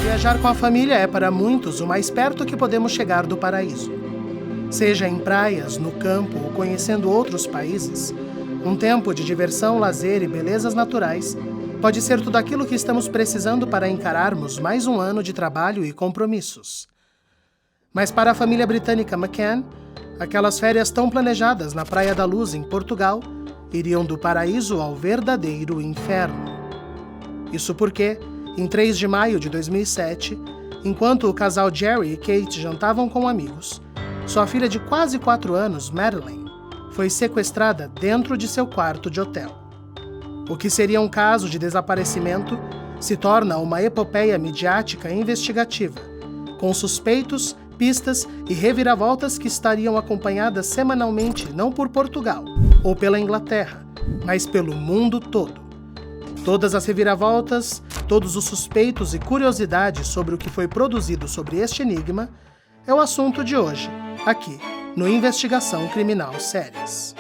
Viajar com a família é para muitos o mais perto que podemos chegar do paraíso. Seja em praias, no campo ou conhecendo outros países, um tempo de diversão, lazer e belezas naturais pode ser tudo aquilo que estamos precisando para encararmos mais um ano de trabalho e compromissos. Mas para a família britânica McCann, aquelas férias tão planejadas na Praia da Luz, em Portugal, iriam do paraíso ao verdadeiro inferno. Isso porque, em 3 de maio de 2007, enquanto o casal Jerry e Kate jantavam com amigos, sua filha de quase 4 anos, Madeleine, foi sequestrada dentro de seu quarto de hotel. O que seria um caso de desaparecimento se torna uma epopeia midiática e investigativa, com suspeitos, pistas e reviravoltas que estariam acompanhadas semanalmente não por Portugal ou pela Inglaterra, mas pelo mundo todo. Todas as reviravoltas, todos os suspeitos e curiosidades sobre o que foi produzido sobre este enigma é o assunto de hoje, aqui no Investigação Criminal Séries.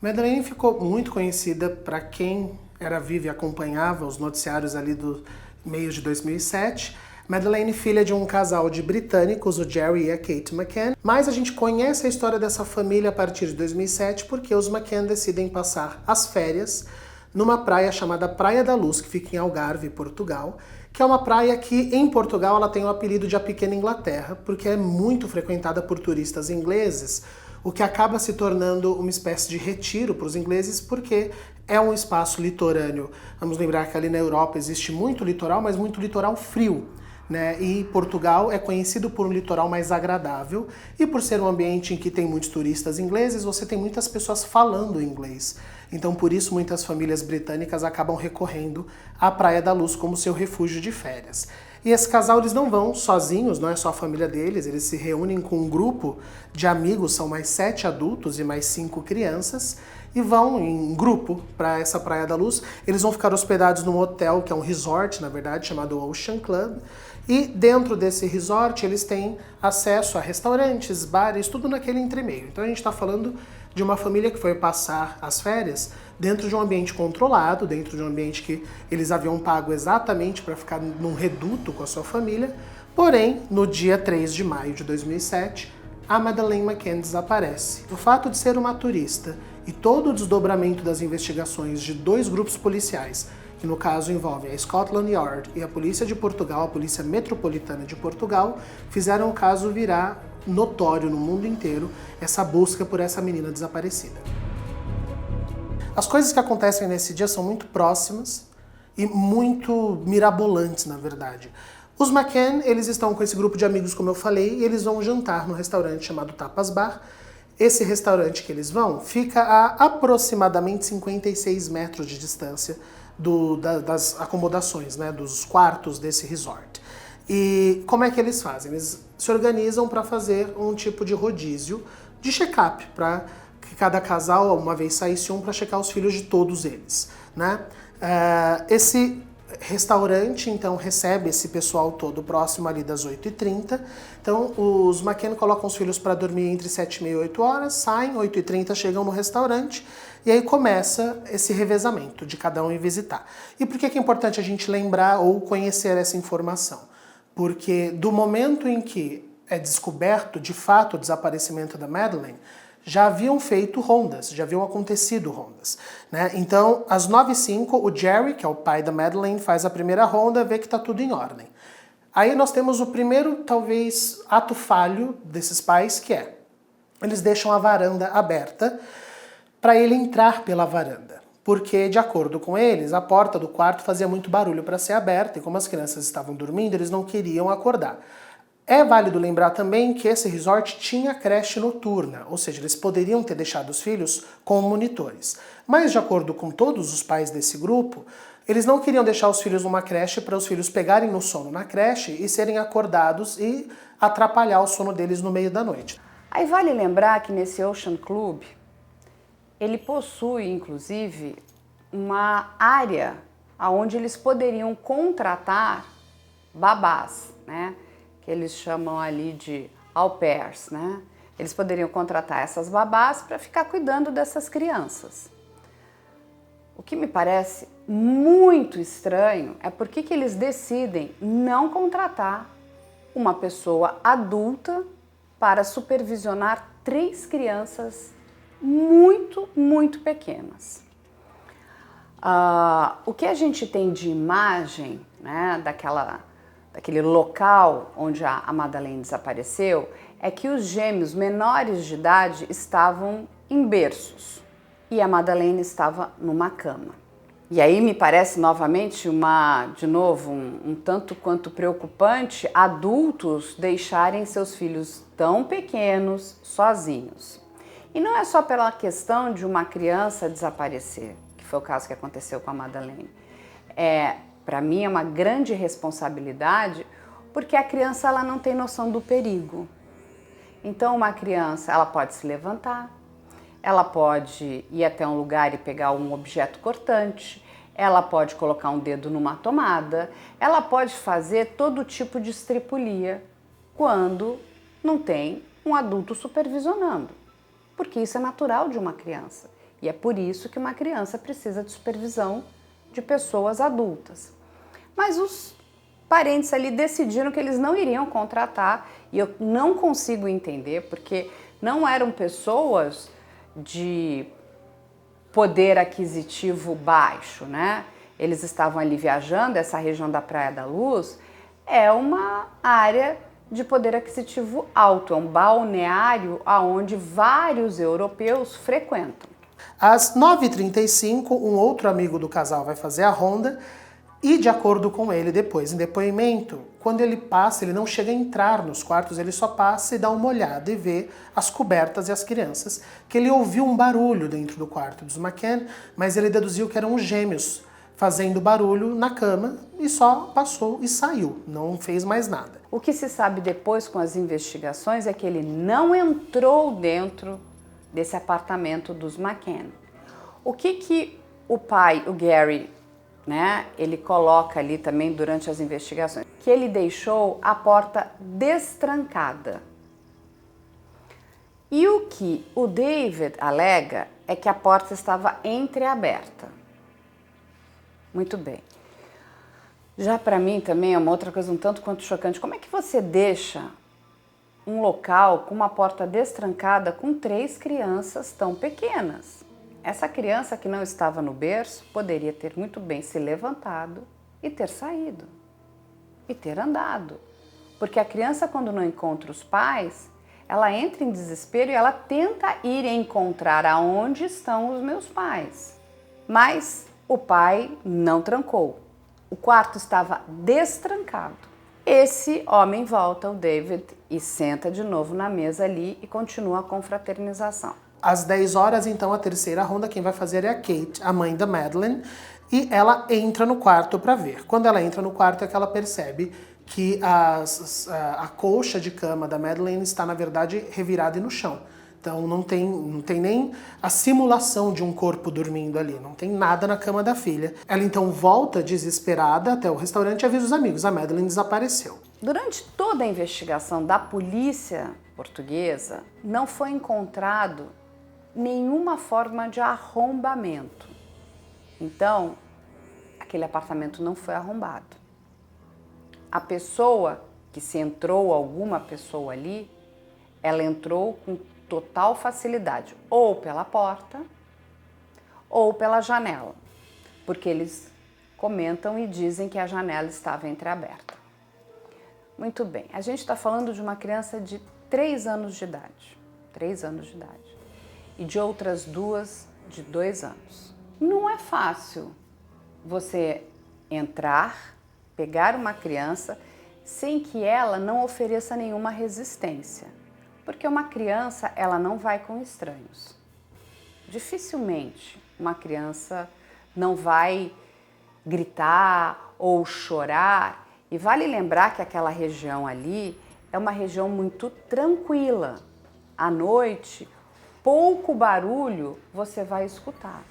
Madeleine ficou muito conhecida para quem era vivo e acompanhava os noticiários ali do meio de 2007. Madeleine, filha de um casal de britânicos, o Jerry e a Kate McCann. Mas a gente conhece a história dessa família a partir de 2007 porque os McCann decidem passar as férias numa praia chamada Praia da Luz, que fica em Algarve, Portugal, que é uma praia que, em Portugal, ela tem o apelido de a Pequena Inglaterra, porque é muito frequentada por turistas ingleses, o que acaba se tornando uma espécie de retiro para os ingleses, porque é um espaço litorâneo. Vamos lembrar que ali na Europa existe muito litoral, mas muito litoral frio, né? E Portugal é conhecido por um litoral mais agradável, e por ser um ambiente em que tem muitos turistas ingleses, você tem muitas pessoas falando inglês. Então, por isso, muitas famílias britânicas acabam recorrendo à Praia da Luz como seu refúgio de férias. E esse casal, eles não vão sozinhos, não é só a família deles, eles se reúnem com um grupo de amigos, são mais 7 adultos e mais 5 crianças, e vão em grupo para essa Praia da Luz. Eles vão ficar hospedados num hotel, que é um resort, na verdade, chamado Ocean Club, e dentro desse resort eles têm acesso a restaurantes, bares, tudo naquele entremeio. Então a gente está falando de uma família que foi passar as férias dentro de um ambiente controlado, dentro de um ambiente que eles haviam pago exatamente para ficar num reduto com a sua família. Porém, no dia 3 de maio de 2007, a Madeleine McCann desaparece. O fato de ser uma turista e todo o desdobramento das investigações de 2 grupos policiais, que no caso envolvem a Scotland Yard e a Polícia de Portugal, a Polícia Metropolitana de Portugal, fizeram o caso virar notório no mundo inteiro, essa busca por essa menina desaparecida. As coisas que acontecem nesse dia são muito próximas e muito mirabolantes, na verdade. Os McCann, eles estão com esse grupo de amigos, como eu falei, e eles vão jantar num restaurante chamado Tapas Bar. Esse restaurante que eles vão fica a aproximadamente 56 metros de distância das acomodações, né, dos quartos desse resort. E como é que eles fazem? Eles se organizam para fazer um tipo de rodízio, de check-up, para que cada casal, uma vez saísse para checar os filhos de todos eles, né? Esse restaurante, então, recebe esse pessoal todo próximo ali das 8h30. Então, os McCann colocam os filhos para dormir entre 7h30 e 8 horas, saem, 8h30 chegam no restaurante, e aí começa esse revezamento de cada um ir visitar. E por que é importante a gente lembrar ou conhecer essa informação? Porque do momento em que é descoberto, de fato, o desaparecimento da Madeleine, já haviam feito rondas, já haviam acontecido rondas, né? Então, às 9h05, o Jerry, que é o pai da Madeleine, faz a primeira ronda, vê que está tudo em ordem. Aí nós temos o primeiro, talvez, ato falho desses pais, que é, eles deixam a varanda aberta para ele entrar pela varanda. Porque, de acordo com eles, a porta do quarto fazia muito barulho para ser aberta, e como as crianças estavam dormindo, eles não queriam acordar. É válido lembrar também que esse resort tinha creche noturna, ou seja, eles poderiam ter deixado os filhos com monitores. Mas, de acordo com todos os pais desse grupo, eles não queriam deixar os filhos numa creche para os filhos pegarem no sono na creche e serem acordados e atrapalhar o sono deles no meio da noite. Aí vale lembrar que nesse Ocean Club, ele possui, inclusive, uma área onde eles poderiam contratar babás, né? Que eles chamam ali de au pairs, né? Eles poderiam contratar essas babás para ficar cuidando dessas crianças. O que me parece muito estranho é por que eles decidem não contratar uma pessoa adulta para supervisionar 3 crianças muito, muito pequenas. O que a gente tem de imagem, né, daquele local onde a Madeleine desapareceu é que os gêmeos menores de idade estavam em berços e a Madeleine estava numa cama. E aí me parece novamente um tanto quanto preocupante adultos deixarem seus filhos tão pequenos sozinhos. E não é só pela questão de uma criança desaparecer, que foi o caso que aconteceu com a Madeleine. Para mim é uma grande responsabilidade porque a criança ela não tem noção do perigo. Então uma criança ela pode se levantar, ela pode ir até um lugar e pegar um objeto cortante, ela pode colocar um dedo numa tomada, ela pode fazer todo tipo de estripulia quando não tem um adulto supervisionando, porque isso é natural de uma criança e é por isso que uma criança precisa de supervisão de pessoas adultas. Mas os parentes ali decidiram que eles não iriam contratar e eu não consigo entender porque não eram pessoas de poder aquisitivo baixo, né? Eles estavam ali viajando, essa região da Praia da Luz é uma área de poder aquisitivo alto, é um balneário onde vários europeus frequentam. Às 9h35, um outro amigo do casal vai fazer a ronda e, de acordo com ele depois, em depoimento, quando ele passa, ele não chega a entrar nos quartos, ele só passa e dá uma olhada e vê as cobertas e as crianças, que ele ouviu um barulho dentro do quarto dos McCann, mas ele deduziu que eram os gêmeos fazendo barulho na cama e só passou e saiu, não fez mais nada. O que se sabe depois com as investigações é que ele não entrou dentro desse apartamento dos McCann. O que o pai, o Gary, né, ele coloca ali também durante as investigações? Que ele deixou a porta destrancada. E o que o David alega é que a porta estava entreaberta. Muito bem. Já para mim também é uma outra coisa um tanto quanto chocante. Como é que você deixa um local com uma porta destrancada com 3 crianças tão pequenas? Essa criança que não estava no berço poderia ter muito bem se levantado e ter saído. E ter andado. Porque a criança, quando não encontra os pais, ela entra em desespero e ela tenta ir encontrar aonde estão os meus pais. Mas o pai não trancou. O quarto estava destrancado. Esse homem volta, o David, e senta de novo na mesa ali e continua a confraternização. Às 10 horas, então, a terceira ronda, quem vai fazer é a Kate, a mãe da Madeleine, e ela entra no quarto para ver. Quando ela entra no quarto é que ela percebe que a colcha de cama da Madeleine está, na verdade, revirada e no chão. Então não tem nem a simulação de um corpo dormindo ali, não tem nada na cama da filha. Ela então volta desesperada até o restaurante e avisa os amigos, a Madeleine desapareceu. Durante toda a investigação da polícia portuguesa, não foi encontrado nenhuma forma de arrombamento. Então, aquele apartamento não foi arrombado. A pessoa que se entrou, alguma pessoa ali, ela entrou com total facilidade, ou pela porta, ou pela janela, porque eles comentam e dizem que a janela estava entreaberta. Muito bem, a gente está falando de uma criança de 3 anos de idade, 3 anos de idade, e de outras 2 de 2 anos. Não é fácil você entrar, pegar uma criança sem que ela não ofereça nenhuma resistência. Porque uma criança, ela não vai com estranhos. Dificilmente uma criança não vai gritar ou chorar. E vale lembrar que aquela região ali é uma região muito tranquila. À noite, pouco barulho você vai escutar.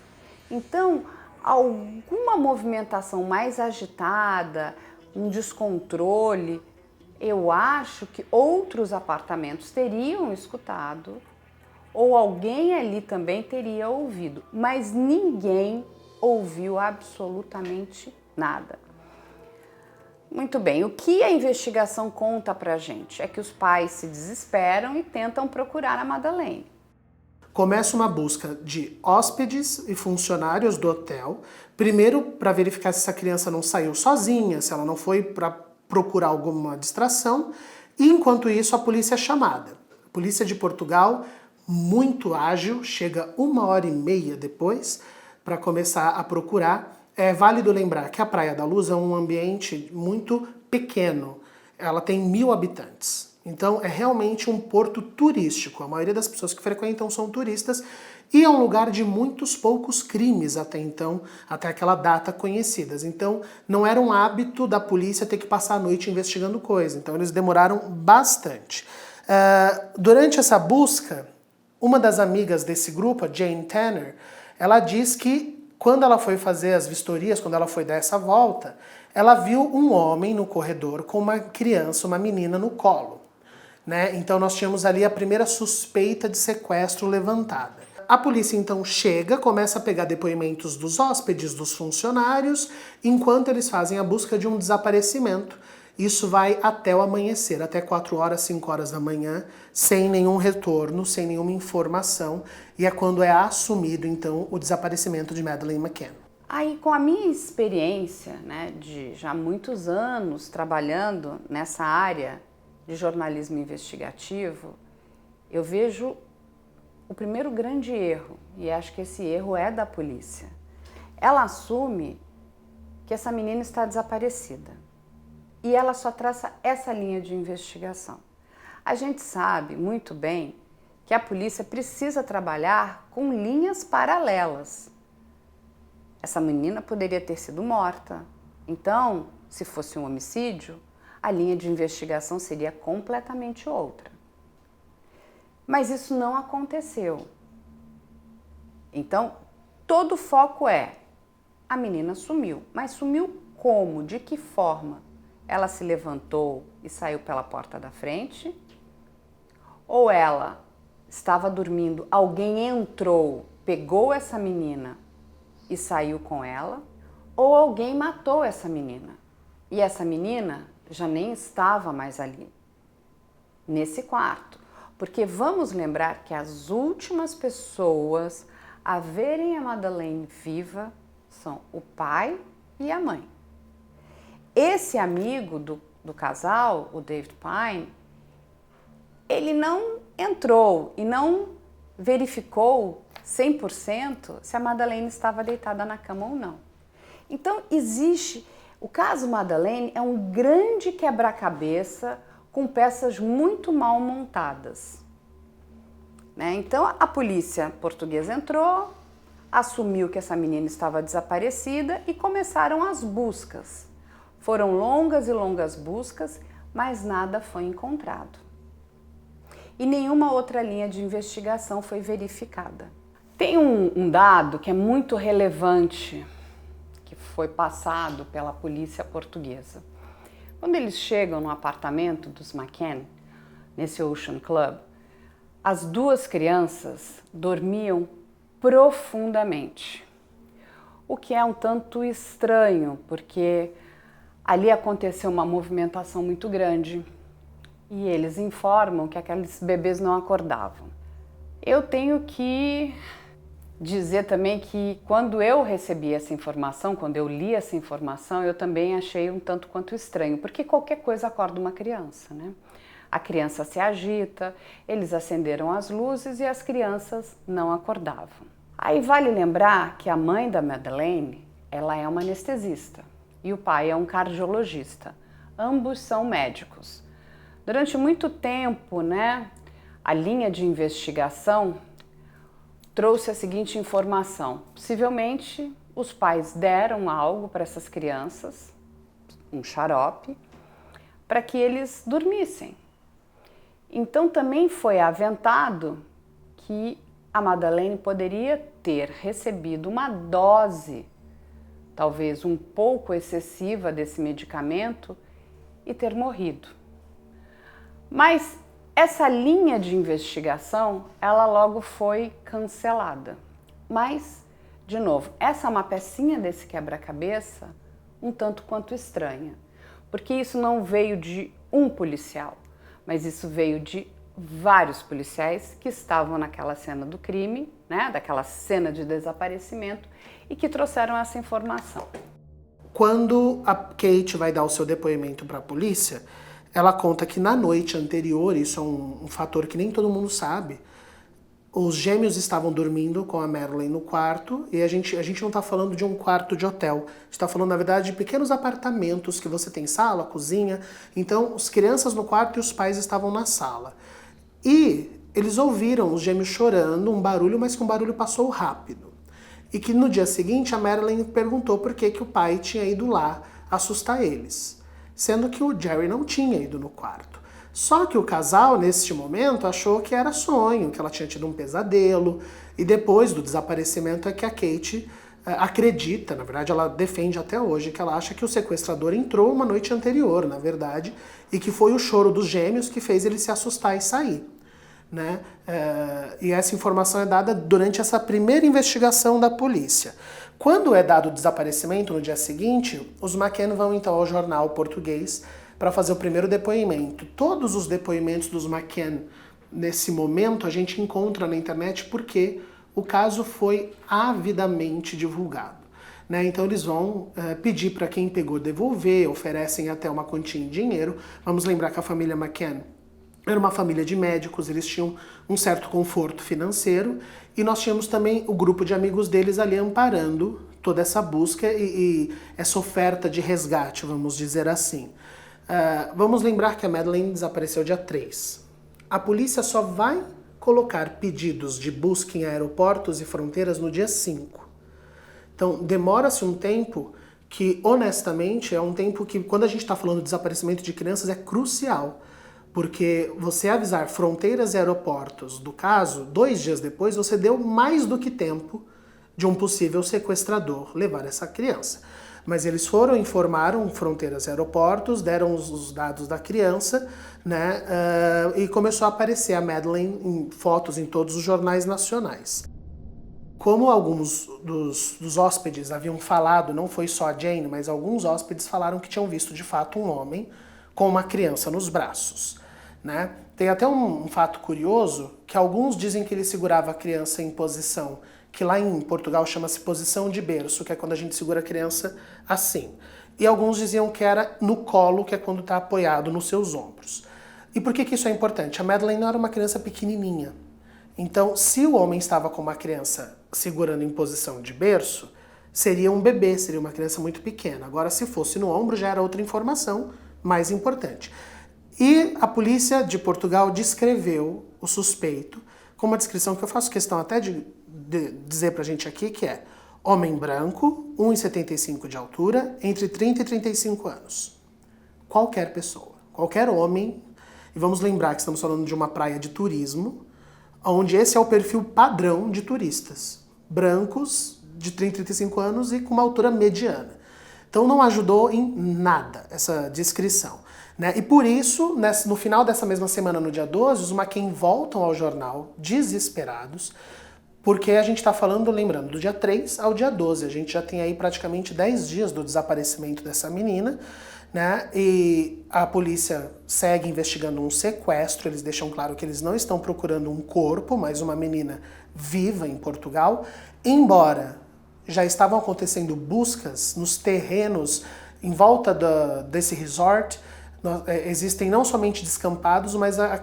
Então, alguma movimentação mais agitada, um descontrole, Eu acho que outros apartamentos teriam escutado, ou alguém ali também teria ouvido, mas ninguém ouviu absolutamente nada. Muito bem, o que a investigação conta pra gente é que os pais se desesperam e tentam procurar a Madeleine. Começa uma busca de hóspedes e funcionários do hotel, primeiro para verificar se essa criança não saiu sozinha, se ela não foi para procurar alguma distração, e enquanto isso a polícia é chamada. A polícia de Portugal, muito ágil, chega 1h30 depois para começar a procurar. É válido lembrar que a Praia da Luz é um ambiente muito pequeno, ela tem 1.000 habitantes. Então é realmente um porto turístico, a maioria das pessoas que frequentam são turistas e é um lugar de muitos poucos crimes até então, até aquela data conhecidas. Então não era um hábito da polícia ter que passar a noite investigando coisa, então eles demoraram bastante. Durante essa busca, uma das amigas desse grupo, a Jane Tanner, ela diz que quando ela foi fazer as vistorias, quando ela foi dar essa volta, ela viu um homem no corredor com uma criança, uma menina no colo. Né? Então nós tínhamos ali a primeira suspeita de sequestro levantada. A polícia então chega, começa a pegar depoimentos dos hóspedes, dos funcionários, enquanto eles fazem a busca de um desaparecimento. Isso vai até o amanhecer, até 4 horas, 5 horas da manhã, sem nenhum retorno, sem nenhuma informação, e é quando é assumido então o desaparecimento de Madeleine McCann. Aí, com a minha experiência, né, de já muitos anos trabalhando nessa área de jornalismo investigativo, eu vejo o primeiro grande erro, e acho que esse erro é da polícia. Ela assume que essa menina está desaparecida e ela só traça essa linha de investigação. A gente sabe muito bem que a polícia precisa trabalhar com linhas paralelas. Essa menina poderia ter sido morta, então, se fosse um homicídio, a linha de investigação seria completamente outra. Mas isso não aconteceu. Então, todo o foco é: a menina sumiu. Mas sumiu como? De que forma? Ela se levantou e saiu pela porta da frente? Ou ela estava dormindo, alguém entrou, pegou essa menina e saiu com ela? Ou alguém matou essa menina? E essa menina já nem estava mais ali, nesse quarto. Porque vamos lembrar que as últimas pessoas a verem a Madeleine viva são o pai e a mãe. Esse amigo do casal, o David Pine, ele não entrou e não verificou 100% se a Madeleine estava deitada na cama ou não. Então existe... O caso Madeleine é um grande quebra-cabeça com peças muito mal montadas. Né? Então a polícia portuguesa entrou, assumiu que essa menina estava desaparecida e começaram as buscas. Foram longas e longas buscas, mas nada foi encontrado. E nenhuma outra linha de investigação foi verificada. Tem um dado que é muito relevante, que foi passado pela polícia portuguesa. Quando eles chegam no apartamento dos McCann, nesse Ocean Club, as duas crianças dormiam profundamente. O que é um tanto estranho, porque ali aconteceu uma movimentação muito grande e eles informam que aqueles bebês não acordavam. Eu tenho que dizer também que quando eu recebi essa informação, quando eu li essa informação, eu também achei um tanto quanto estranho, porque qualquer coisa acorda uma criança, né? A criança se agita, eles acenderam as luzes e as crianças não acordavam. Aí vale lembrar que a mãe da Madeleine, ela é uma anestesista e o pai é um cardiologista. Ambos são médicos. Durante muito tempo, né, a linha de investigação trouxe a seguinte informação: possivelmente os pais deram algo para essas crianças, um xarope, para que eles dormissem. Então também foi aventado que a Madeleine poderia ter recebido uma dose, talvez um pouco excessiva desse medicamento, e ter morrido. Mas essa linha de investigação, ela logo foi cancelada. Mas, de novo, essa é uma pecinha desse quebra-cabeça um tanto quanto estranha, porque isso não veio de um policial, mas isso veio de vários policiais que estavam naquela cena do crime, né, daquela cena de desaparecimento, e que trouxeram essa informação. Quando a Kate vai dar o seu depoimento para a polícia, ela conta que na noite anterior, isso é um fator que nem todo mundo sabe, os gêmeos estavam dormindo com a Madeleine no quarto, e a gente não está falando de um quarto de hotel, a gente está falando, na verdade, de pequenos apartamentos que você tem sala, cozinha, então as crianças no quarto e os pais estavam na sala. E eles ouviram os gêmeos chorando, um barulho, mas que um barulho passou rápido. E que no dia seguinte a Madeleine perguntou por que o pai tinha ido lá assustar eles, sendo que o Jerry não tinha ido no quarto. Só que o casal, neste momento, achou que era sonho, que ela tinha tido um pesadelo, e depois do desaparecimento é que a Kate acredita, na verdade ela defende até hoje, que ela acha que o sequestrador entrou uma noite anterior, na verdade, e que foi o choro dos gêmeos que fez ele se assustar e sair. Né? E essa informação é dada durante essa primeira investigação da polícia. Quando é dado o desaparecimento no dia seguinte, os McCann vão então ao jornal português para fazer o primeiro depoimento. Todos os depoimentos dos McCann nesse momento a gente encontra na internet porque o caso foi avidamente divulgado. Né? Então eles vão pedir para quem pegou devolver, oferecem até uma quantia em dinheiro. Vamos lembrar que a família McCann era uma família de médicos, eles tinham um certo conforto financeiro e nós tínhamos também o grupo de amigos deles ali amparando toda essa busca e essa oferta de resgate, vamos dizer assim. Vamos lembrar que a Madeleine desapareceu dia 3. A polícia só vai colocar pedidos de busca em aeroportos e fronteiras no dia 5. Então demora-se um tempo que, honestamente, é um tempo que, quando a gente está falando de desaparecimento de crianças, é crucial. Porque você avisar fronteiras e aeroportos do caso, 2 dias depois, você deu mais do que tempo de um possível sequestrador levar essa criança. Mas eles foram, informaram fronteiras e aeroportos, deram os dados da criança, né, e começou a aparecer a Madeleine em fotos em todos os jornais nacionais. Como alguns dos hóspedes haviam falado, não foi só a Jane, mas alguns hóspedes falaram que tinham visto de fato um homem com uma criança nos braços. Né? Tem até um fato curioso, que alguns dizem que ele segurava a criança em posição, que lá em Portugal chama-se posição de berço, que é quando a gente segura a criança assim. E alguns diziam que era no colo, que é quando está apoiado nos seus ombros. E por que isso é importante? A Madeleine não era uma criança pequenininha. Então, se o homem estava com uma criança segurando em posição de berço, seria um bebê, seria uma criança muito pequena. Agora, se fosse no ombro, já era outra informação mais importante. E a polícia de Portugal descreveu o suspeito com uma descrição que eu faço questão até de dizer pra gente aqui, que é homem branco, 1,75 de altura, entre 30 e 35 anos. Qualquer pessoa, qualquer homem, e vamos lembrar que estamos falando de uma praia de turismo, onde esse é o perfil padrão de turistas, brancos, de 30 e 35 anos e com uma altura mediana. Então não ajudou em nada essa descrição. Né? E por isso, no final dessa mesma semana, no dia 12, os McCann voltam ao jornal desesperados, porque a gente está falando, lembrando, do dia 3 ao dia 12. A gente já tem aí praticamente 10 dias do desaparecimento dessa menina, né? E a polícia segue investigando um sequestro. Eles deixam claro que eles não estão procurando um corpo, mas uma menina viva em Portugal, embora já estavam acontecendo buscas nos terrenos em volta desse resort. Existem não somente descampados, mas a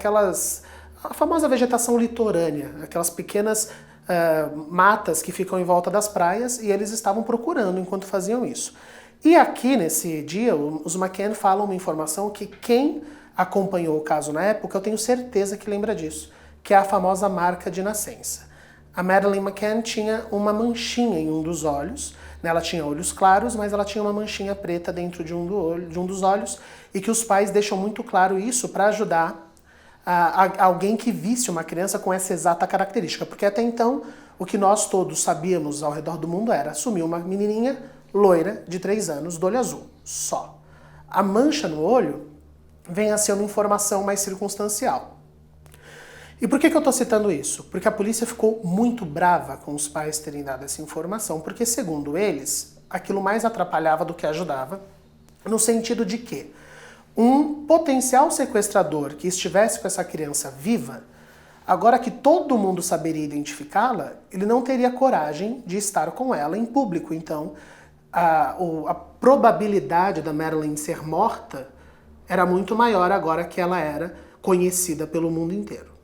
famosa vegetação litorânea, aquelas pequenas matas que ficam em volta das praias, e eles estavam procurando enquanto faziam isso. E aqui nesse dia, os McCann falam uma informação que quem acompanhou o caso na época, eu tenho certeza que lembra disso, que é a famosa marca de nascença. A Madeleine McCann tinha uma manchinha em um dos olhos, né? Ela tinha olhos claros, mas ela tinha uma manchinha preta dentro de um dos olhos, e que os pais deixam muito claro isso para ajudar alguém que visse uma criança com essa exata característica, porque até então o que nós todos sabíamos ao redor do mundo era assumir uma menininha loira de 3 anos, do olho azul, só. A mancha no olho venha a ser uma informação mais circunstancial. E por que eu estou citando isso? Porque a polícia ficou muito brava com os pais terem dado essa informação, porque, segundo eles, aquilo mais atrapalhava do que ajudava, no sentido de que um potencial sequestrador que estivesse com essa criança viva, agora que todo mundo saberia identificá-la, ele não teria coragem de estar com ela em público. Então, a probabilidade da Madeleine ser morta era muito maior agora que ela era conhecida pelo mundo inteiro.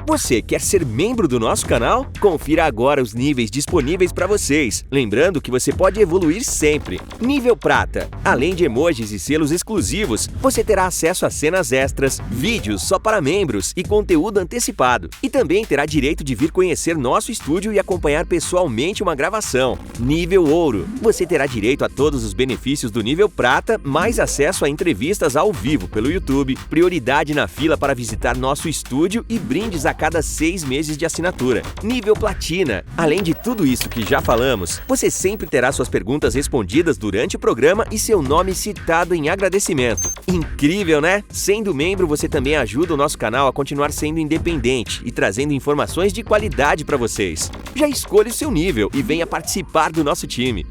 Você quer ser membro do nosso canal? Confira agora os níveis disponíveis para vocês. Lembrando que você pode evoluir sempre. Nível Prata. Além de emojis e selos exclusivos, você terá acesso a cenas extras, vídeos só para membros e conteúdo antecipado. E também terá direito de vir conhecer nosso estúdio e acompanhar pessoalmente uma gravação. Nível Ouro. Você terá direito a todos os benefícios do nível Prata, mais acesso a entrevistas ao vivo pelo YouTube, prioridade na fila para visitar nosso estúdio e brindes a cada 6 meses de assinatura. Nível Platina. Além de tudo isso que já falamos, você sempre terá suas perguntas respondidas durante o programa e seu nome citado em agradecimento. Incrível, né? Sendo membro, você também ajuda o nosso canal a continuar sendo independente e trazendo informações de qualidade para vocês. Já escolha o seu nível e venha participar do nosso time.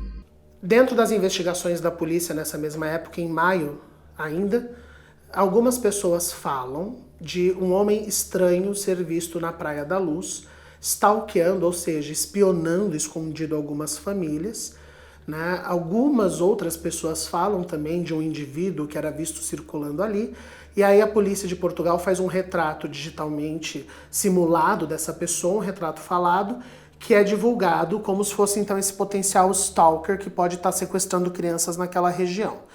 Dentro das investigações da polícia nessa mesma época, em maio ainda, algumas pessoas falam de um homem estranho ser visto na Praia da Luz, stalkeando, ou seja, espionando escondido algumas famílias, né? Algumas outras pessoas falam também de um indivíduo que era visto circulando ali, e aí a polícia de Portugal faz um retrato digitalmente simulado dessa pessoa, um retrato falado, que é divulgado como se fosse então esse potencial stalker que pode estar sequestrando crianças naquela região.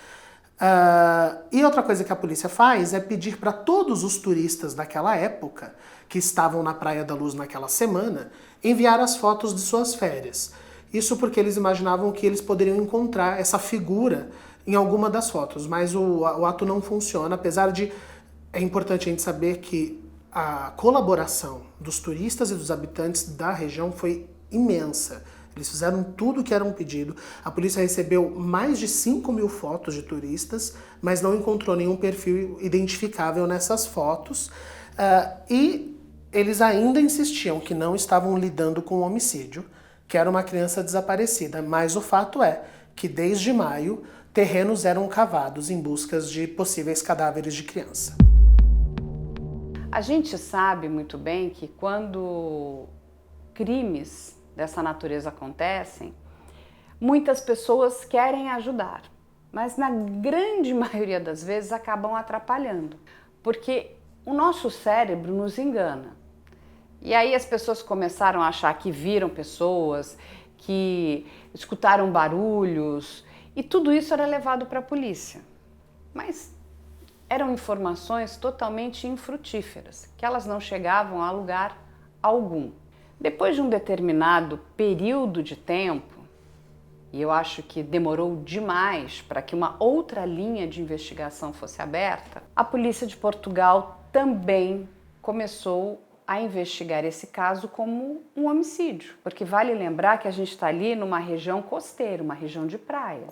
E outra coisa que a polícia faz é pedir para todos os turistas daquela época, que estavam na Praia da Luz naquela semana, enviar as fotos de suas férias. Isso porque eles imaginavam que eles poderiam encontrar essa figura em alguma das fotos, mas o ato não funciona, apesar de... É importante a gente saber que a colaboração dos turistas e dos habitantes da região foi imensa. Eles fizeram tudo o que era um pedido. A polícia recebeu mais de 5.000 fotos de turistas, mas não encontrou nenhum perfil identificável nessas fotos. E eles ainda insistiam que não estavam lidando com um homicídio, que era uma criança desaparecida. Mas o fato é que desde maio, terrenos eram cavados em busca de possíveis cadáveres de criança. A gente sabe muito bem que quando crimes dessa natureza acontecem, muitas pessoas querem ajudar, mas na grande maioria das vezes acabam atrapalhando, porque o nosso cérebro nos engana. E aí as pessoas começaram a achar que viram pessoas, que escutaram barulhos, e tudo isso era levado para a polícia. Mas eram informações totalmente infrutíferas, que elas não chegavam a lugar algum. Depois de um determinado período de tempo, e eu acho que demorou demais para que uma outra linha de investigação fosse aberta, a polícia de Portugal também começou a investigar esse caso como um homicídio. Porque vale lembrar que a gente está ali numa região costeira, uma região de praia.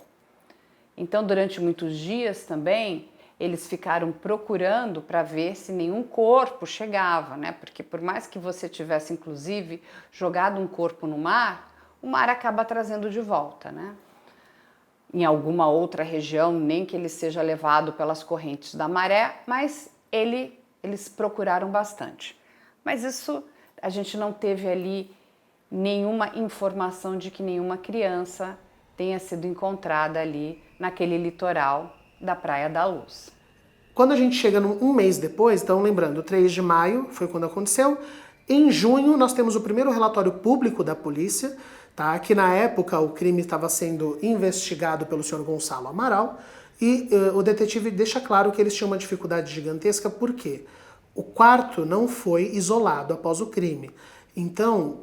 Então, durante muitos dias também, eles ficaram procurando para ver se nenhum corpo chegava, né? Porque por mais que você tivesse, inclusive, jogado um corpo no mar, o mar acaba trazendo de volta, né? Em alguma outra região, nem que ele seja levado pelas correntes da maré, mas eles procuraram bastante. Mas isso, a gente não teve ali nenhuma informação de que nenhuma criança tenha sido encontrada ali naquele litoral da Praia da Luz. Quando a gente chega um mês depois, então lembrando, 3 de maio foi quando aconteceu, em junho nós temos o primeiro relatório público da polícia, tá? Que na época o crime estava sendo investigado pelo senhor Gonçalo Amaral, e o detetive deixa claro que eles tinham uma dificuldade gigantesca, porque o quarto não foi isolado após o crime. Então,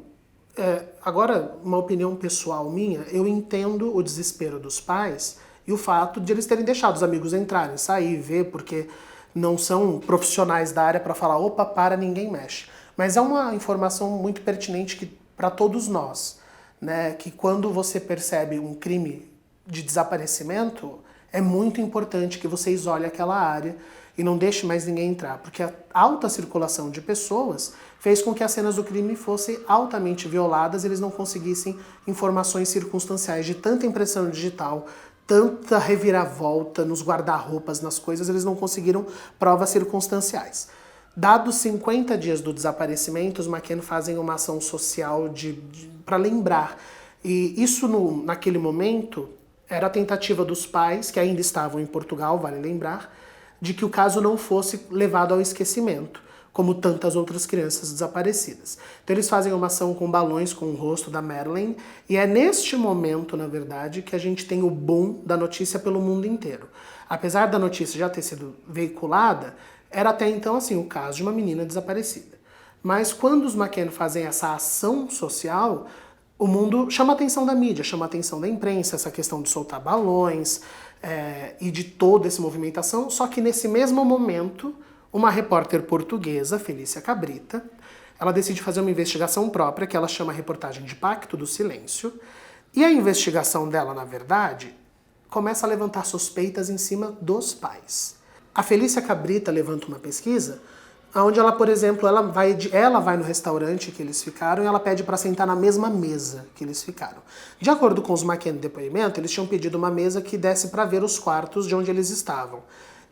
agora, uma opinião pessoal minha, eu entendo o desespero dos pais e o fato de eles terem deixado os amigos entrarem, sair, ver, porque não são profissionais da área para falar, opa, para, ninguém mexe. Mas é uma informação muito pertinente para todos nós, né? Que quando você percebe um crime de desaparecimento, é muito importante que vocês olhem aquela área e não deixe mais ninguém entrar, porque a alta circulação de pessoas fez com que as cenas do crime fossem altamente violadas e eles não conseguissem informações circunstanciais de tanta impressão digital, tanta reviravolta nos guarda-roupas, nas coisas, eles não conseguiram provas circunstanciais. Dados 50 dias do desaparecimento, os McCann fazem uma ação social para lembrar. E isso, naquele momento, era a tentativa dos pais, que ainda estavam em Portugal, vale lembrar, de que o caso não fosse levado ao esquecimento, como tantas outras crianças desaparecidas. Então eles fazem uma ação com balões com o rosto da Madeleine, e é neste momento, na verdade, que a gente tem o boom da notícia pelo mundo inteiro. Apesar da notícia já ter sido veiculada, era até então assim, o caso de uma menina desaparecida. Mas quando os McCann fazem essa ação social, o mundo chama a atenção da mídia, chama a atenção da imprensa, essa questão de soltar balões e de toda essa movimentação, só que nesse mesmo momento, uma repórter portuguesa, Felícia Cabrita, ela decide fazer uma investigação própria, que ela chama a reportagem de Pacto do Silêncio, e a investigação dela, na verdade, começa a levantar suspeitas em cima dos pais. A Felícia Cabrita levanta uma pesquisa onde ela, por exemplo, ela vai no restaurante que eles ficaram e ela pede para sentar na mesma mesa que eles ficaram. De acordo com os McCann no depoimento, eles tinham pedido uma mesa que desse para ver os quartos de onde eles estavam.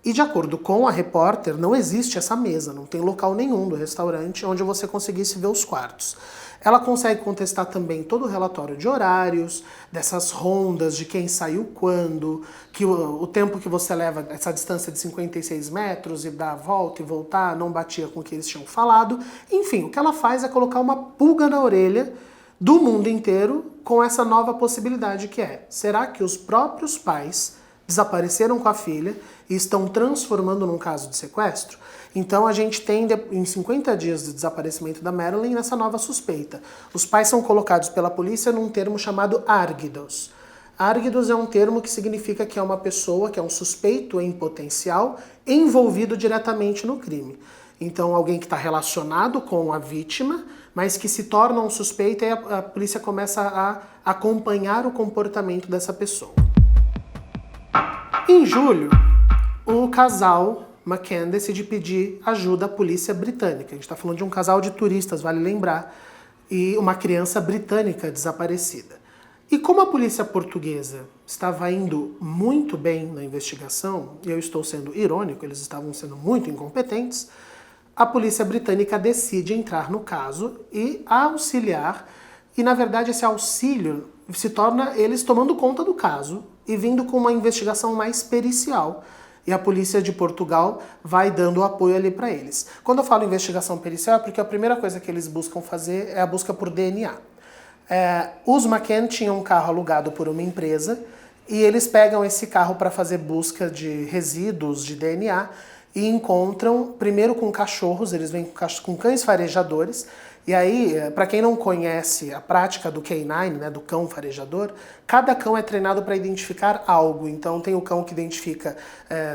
E de acordo com a repórter, não existe essa mesa, não tem local nenhum do restaurante onde você conseguisse ver os quartos. Ela consegue contestar também todo o relatório de horários, dessas rondas de quem saiu quando, que o tempo que você leva, essa distância de 56 metros e dar a volta e voltar, não batia com o que eles tinham falado. Enfim, o que ela faz é colocar uma pulga na orelha do mundo inteiro com essa nova possibilidade que é: será que os próprios pais desapareceram com a filha e estão transformando num caso de sequestro? Então a gente tem, em 50 dias de desaparecimento da Madeleine, essa nova suspeita. Os pais são colocados pela polícia num termo chamado árgidos. Árgidos é um termo que significa que é uma pessoa, que é um suspeito em potencial, envolvido diretamente no crime. Então alguém que está relacionado com a vítima, mas que se torna um suspeito e a polícia começa a acompanhar o comportamento dessa pessoa. Em julho, o casal McCann decide pedir ajuda à polícia britânica. A gente está falando de um casal de turistas, vale lembrar, e uma criança britânica desaparecida. E como a polícia portuguesa estava indo muito bem na investigação, e eu estou sendo irônico, eles estavam sendo muito incompetentes, a polícia britânica decide entrar no caso e auxiliar, e na verdade esse auxílio se torna eles tomando conta do caso e vindo com uma investigação mais pericial. E a polícia de Portugal vai dando apoio ali para eles. Quando eu falo investigação pericial é porque a primeira coisa que eles buscam fazer é a busca por DNA. Os McCann tinham um carro alugado por uma empresa e eles pegam esse carro para fazer busca de resíduos de DNA e encontram, primeiro com cachorros, eles vêm com cães farejadores. E aí, para quem não conhece a prática do K9, né, do cão farejador, cada cão é treinado para identificar algo. Então tem o cão que identifica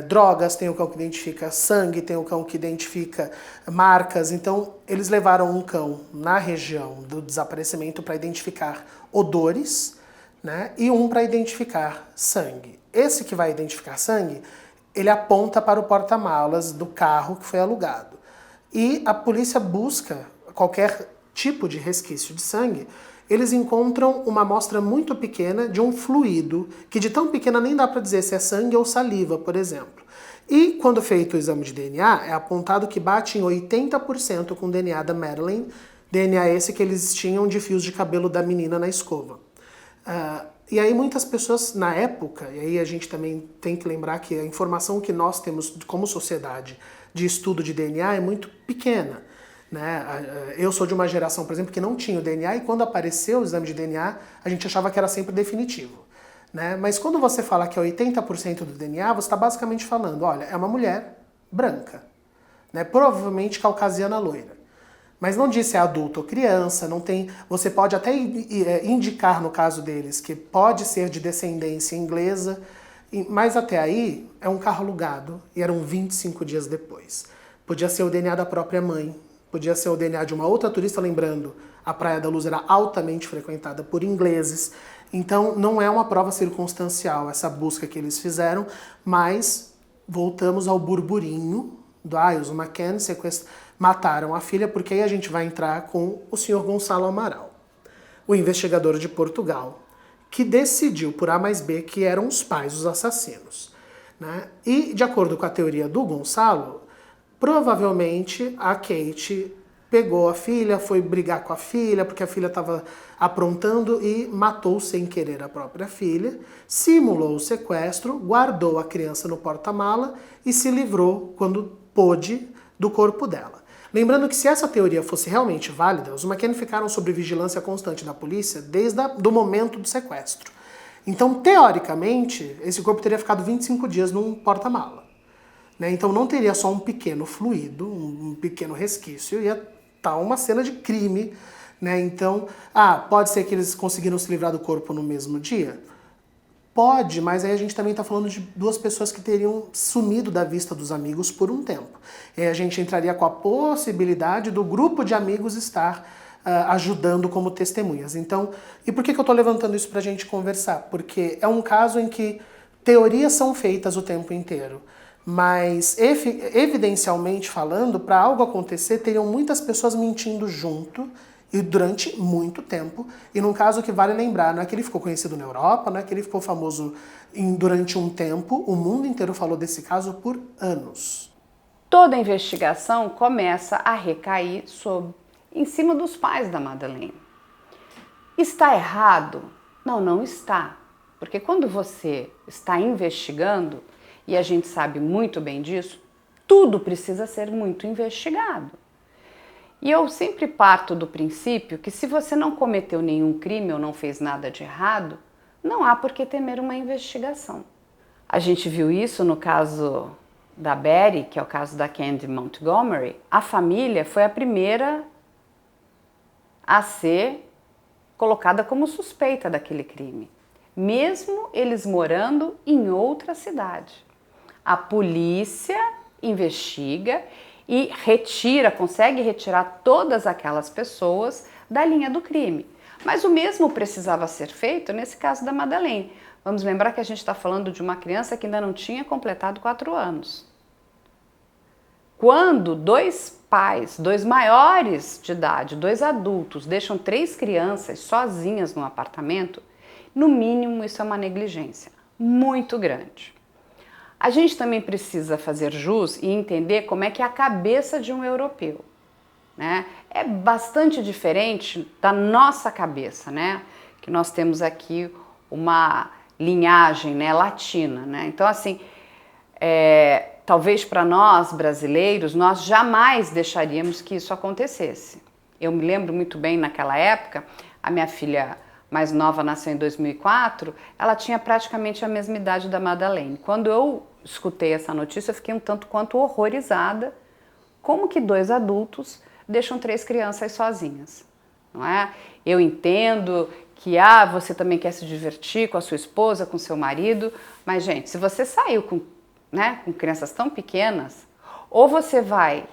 drogas, tem o cão que identifica sangue, tem o cão que identifica marcas. Então eles levaram um cão na região do desaparecimento para identificar odores, né, e um para identificar sangue. Esse que vai identificar sangue, ele aponta para o porta-malas do carro que foi alugado. E a polícia busca qualquer tipo de resquício de sangue. Eles encontram uma amostra muito pequena de um fluido, que de tão pequena nem dá para dizer se é sangue ou saliva, por exemplo. E quando feito o exame de DNA, é apontado que bate em 80% com o DNA da Madeleine, DNA esse que eles tinham de fios de cabelo da menina na escova. E aí muitas pessoas na época, e aí a gente também tem que lembrar que a informação que nós temos como sociedade de estudo de DNA é muito pequena. Né? Eu sou de uma geração, por exemplo, que não tinha o DNA e quando apareceu o exame de DNA, a gente achava que era sempre definitivo. Né? Mas quando você fala que é 80% do DNA, você está basicamente falando, olha, é uma mulher branca, né? Provavelmente caucasiana loira. Mas não diz se é adulto ou criança, não tem. Você pode até indicar, no caso deles, que pode ser de descendência inglesa, mas até aí é um carro alugado e eram 25 dias depois. Podia ser o DNA da própria mãe, podia ser o DNA de uma outra turista, lembrando, a Praia da Luz era altamente frequentada por ingleses. Então não é uma prova circunstancial essa busca que eles fizeram, mas voltamos ao burburinho os McCann mataram a filha, porque aí a gente vai entrar com o senhor Gonçalo Amaral, o investigador de Portugal, que decidiu por A mais B que eram os pais os assassinos, né? E de acordo com a teoria do Gonçalo, provavelmente a Kate pegou a filha, foi brigar com a filha, porque a filha estava aprontando e matou sem querer a própria filha, simulou o sequestro, guardou a criança no porta-mala e se livrou, quando pôde, do corpo dela. Lembrando que se essa teoria fosse realmente válida, os McCann ficaram sob vigilância constante da polícia desde o momento do sequestro. Então, teoricamente, esse corpo teria ficado 25 dias num porta-mala, né? Então não teria só um pequeno fluido, um pequeno resquício, ia estar uma cena de crime, né? Então, pode ser que eles conseguiram se livrar do corpo no mesmo dia? Pode, mas aí a gente também está falando de duas pessoas que teriam sumido da vista dos amigos por um tempo. E aí a gente entraria com a possibilidade do grupo de amigos estar ajudando como testemunhas. Então, e por que eu estou levantando isso para a gente conversar? Porque é um caso em que teorias são feitas o tempo inteiro, mas evidencialmente falando, para algo acontecer, teriam muitas pessoas mentindo junto e durante muito tempo. E num caso que vale lembrar, não é que ele ficou conhecido na Europa, não é que ele ficou famoso durante um tempo, o mundo inteiro falou desse caso por anos. Toda a investigação começa a recair em cima dos pais da Madeleine. Está errado? Não, não está. Porque quando você está investigando, e a gente sabe muito bem disso, tudo precisa ser muito investigado. E eu sempre parto do princípio que se você não cometeu nenhum crime ou não fez nada de errado, não há por que temer uma investigação. A gente viu isso no caso da Betty, que é o caso da Candy Montgomery. A família foi a primeira a ser colocada como suspeita daquele crime, mesmo eles morando em outra cidade. A polícia investiga e consegue retirar todas aquelas pessoas da linha do crime. Mas o mesmo precisava ser feito nesse caso da Madeleine. Vamos lembrar que a gente está falando de uma criança que ainda não tinha completado 4 anos. Quando 2 pais, 2 maiores de idade, 2 adultos, deixam 3 crianças sozinhas no apartamento, no mínimo isso é uma negligência muito grande. A gente também precisa fazer jus e entender como é que é a cabeça de um europeu, né? É bastante diferente da nossa cabeça, né? Que nós temos aqui uma linhagem, né, latina, né? Então, assim, talvez para nós brasileiros, nós jamais deixaríamos que isso acontecesse. Eu me lembro muito bem naquela época, a minha filha mais nova nasceu em 2004, ela tinha praticamente a mesma idade da Madeleine. Quando eu escutei essa notícia, eu fiquei um tanto quanto horrorizada. Como que 2 adultos deixam 3 crianças sozinhas, não é? Eu entendo que você também quer se divertir com a sua esposa, com seu marido, mas, gente, se você saiu com crianças tão pequenas, ou você vai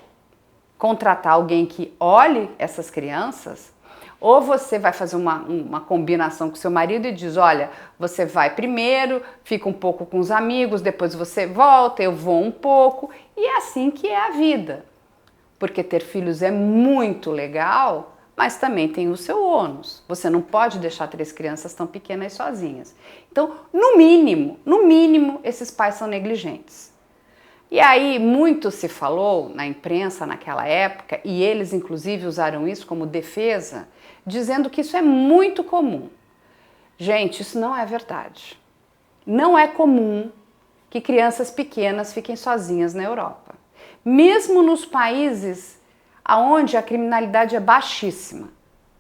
contratar alguém que olhe essas crianças, ou você vai fazer uma combinação com seu marido e diz, olha, você vai primeiro, fica um pouco com os amigos, depois você volta, eu vou um pouco, e é assim que é a vida. Porque ter filhos é muito legal, mas também tem o seu ônus. Você não pode deixar 3 crianças tão pequenas sozinhas. Então, no mínimo, esses pais são negligentes. E aí, muito se falou na imprensa naquela época, e eles inclusive usaram isso como defesa, dizendo que isso é muito comum. Gente, isso não é verdade. Não é comum que crianças pequenas fiquem sozinhas na Europa. Mesmo nos países onde a criminalidade é baixíssima.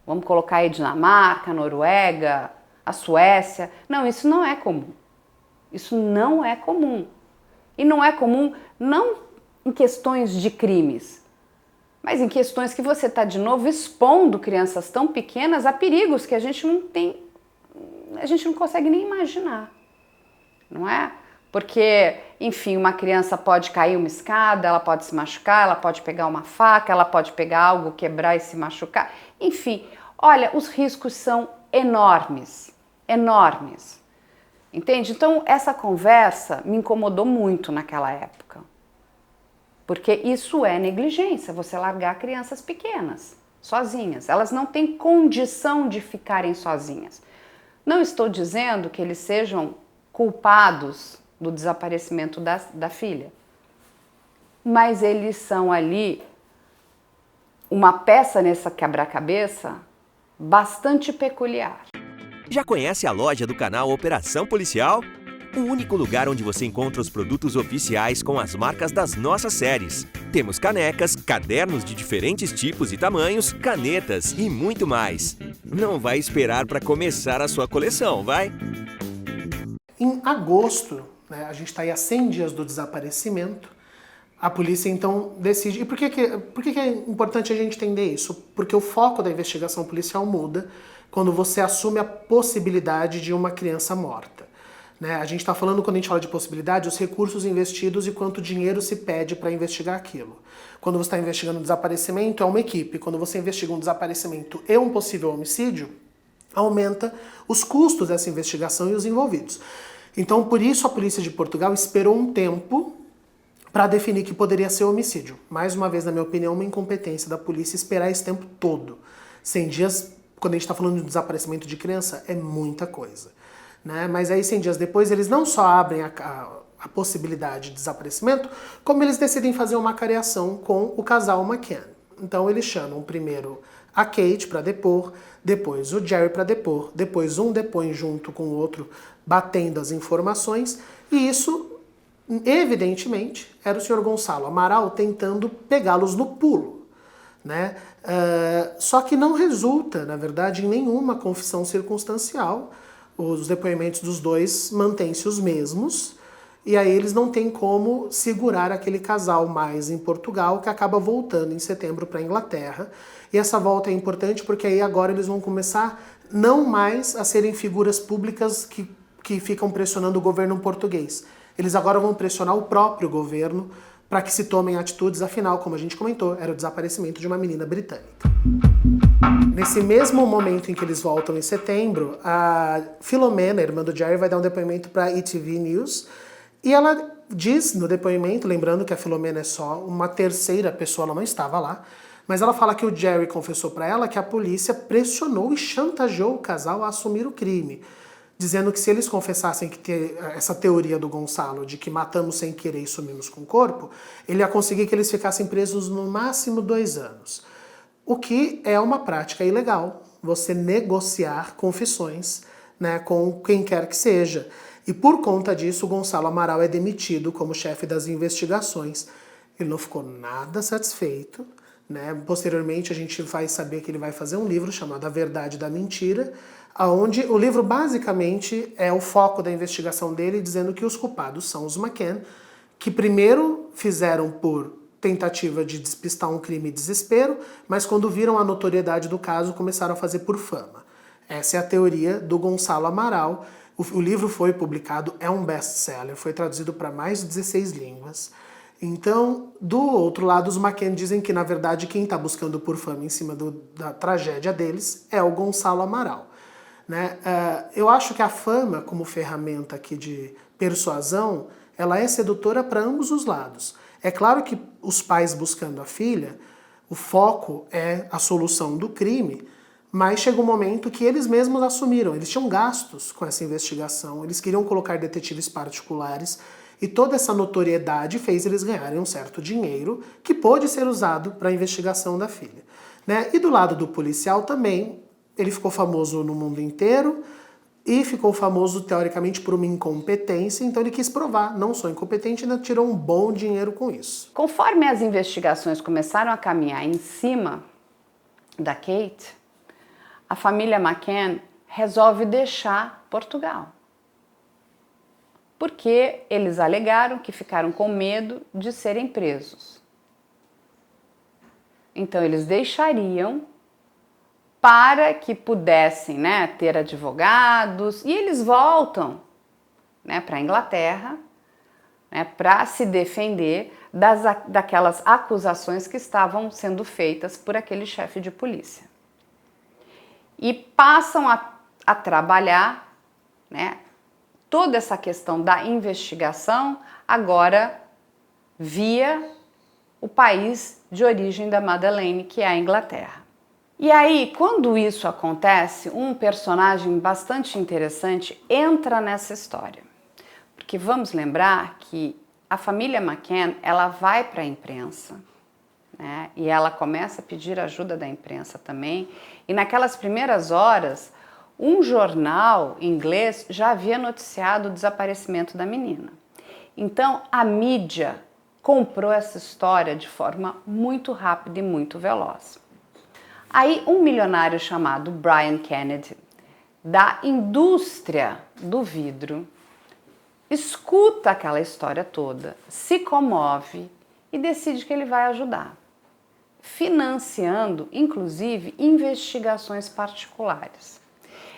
Vamos colocar aí Dinamarca, Noruega, a Suécia. Não, isso não é comum. Isso não é comum. E não é comum não em questões de crimes, mas em questões que você está, de novo, expondo crianças tão pequenas a perigos que a gente não consegue nem imaginar, não é? Porque, enfim, uma criança pode cair uma escada, ela pode se machucar, ela pode pegar uma faca, ela pode pegar algo, quebrar e se machucar. Enfim, olha, os riscos são enormes. enormes. Entende? Então, essa conversa me incomodou muito naquela época. Porque isso é negligência, você largar crianças pequenas, sozinhas. Elas não têm condição de ficarem sozinhas. Não estou dizendo que eles sejam culpados do desaparecimento da filha. Mas eles são ali uma peça nessa quebra-cabeça bastante peculiar. Já conhece a loja do canal Operação Policial? O único lugar onde você encontra os produtos oficiais com as marcas das nossas séries. Temos canecas, cadernos de diferentes tipos e tamanhos, canetas e muito mais. Não vai esperar para começar a sua coleção, vai? Em agosto, né, a gente está aí a 100 dias do desaparecimento, a polícia então decide... E por que é importante a gente entender isso? Porque o foco da investigação policial muda quando você assume a possibilidade de uma criança morta. Né? A gente está falando, quando a gente fala de possibilidade, os recursos investidos e quanto dinheiro se pede para investigar aquilo. Quando você está investigando um desaparecimento, é uma equipe. Quando você investiga um desaparecimento e um possível homicídio, aumenta os custos dessa investigação e os envolvidos. Então, por isso, a polícia de Portugal esperou um tempo para definir que poderia ser homicídio. Mais uma vez, na minha opinião, uma incompetência da polícia esperar esse tempo todo. 100 dias, quando a gente está falando de desaparecimento de criança, é muita coisa. Né? Mas aí, 100 dias depois, eles não só abrem a possibilidade de desaparecimento, como eles decidem fazer uma careação com o casal McCann. Então, eles chamam primeiro a Kate para depor, depois o Jerry para depor, depois um depõe junto com o outro, batendo as informações, e isso, evidentemente, era o Sr. Gonçalo Amaral tentando pegá-los no pulo. Né? Só que não resulta, na verdade, em nenhuma confissão circunstancial. Os depoimentos dos dois mantêm-se os mesmos, e aí eles não têm como segurar aquele casal mais em Portugal, que acaba voltando em setembro para a Inglaterra. E essa volta é importante porque aí agora eles vão começar não mais a serem figuras públicas que ficam pressionando o governo português. Eles agora vão pressionar o próprio governo para que se tomem atitudes, afinal, como a gente comentou, era o desaparecimento de uma menina britânica. Nesse mesmo momento em que eles voltam em setembro, a Filomena, irmã do Jerry, vai dar um depoimento para a ETV News, e ela diz no depoimento, lembrando que a Filomena é só uma terceira pessoa, ela não estava lá, mas ela fala que o Jerry confessou para ela que a polícia pressionou e chantageou o casal a assumir o crime, dizendo que se eles confessassem que essa teoria do Gonçalo de que matamos sem querer e sumimos com o corpo, ele ia conseguir que eles ficassem presos no máximo 2 anos. O que é uma prática ilegal, você negociar confissões, né, com quem quer que seja. E por conta disso, o Gonçalo Amaral é demitido como chefe das investigações. Ele não ficou nada satisfeito. Né? Posteriormente, a gente vai saber que ele vai fazer um livro chamado A Verdade da Mentira, onde o livro basicamente é o foco da investigação dele, dizendo que os culpados são os McCann, que primeiro fizeram por tentativa de despistar um crime e desespero, mas quando viram a notoriedade do caso, começaram a fazer por fama. Essa é a teoria do Gonçalo Amaral. O livro foi publicado, é um best-seller, foi traduzido para mais de 16 línguas. Então, do outro lado, os McCann dizem que, na verdade, quem está buscando por fama em cima da tragédia deles é o Gonçalo Amaral. Né? Eu acho que a fama, como ferramenta aqui de persuasão, ela é sedutora para ambos os lados. É claro que os pais buscando a filha, o foco é a solução do crime, mas chega um momento que eles mesmos assumiram. Eles tinham gastos com essa investigação, eles queriam colocar detetives particulares, e toda essa notoriedade fez eles ganharem um certo dinheiro que pôde ser usado para a investigação da filha. Né? E do lado do policial também, ele ficou famoso no mundo inteiro e ficou famoso teoricamente por uma incompetência, então ele quis provar, não sou incompetente, ainda tirou um bom dinheiro com isso. Conforme as investigações começaram a caminhar em cima da Kate, a família McCann resolve deixar Portugal. Porque eles alegaram que ficaram com medo de serem presos. Então eles deixariam para que pudessem, né, ter advogados, e eles voltam, né, para a Inglaterra, né, para se defender daquelas acusações que estavam sendo feitas por aquele chefe de polícia. E passam a trabalhar né, toda essa questão da investigação agora via o país de origem da Madeleine, que é a Inglaterra. E aí, quando isso acontece, um personagem bastante interessante entra nessa história. Porque vamos lembrar que a família McCann, ela vai para a imprensa, né, e ela começa a pedir ajuda da imprensa também. E naquelas primeiras horas, um jornal inglês já havia noticiado o desaparecimento da menina. Então, a mídia comprou essa história de forma muito rápida e muito veloz. Aí, um milionário chamado Brian Kennedy, da indústria do vidro, escuta aquela história toda, se comove e decide que ele vai ajudar, financiando, inclusive, investigações particulares.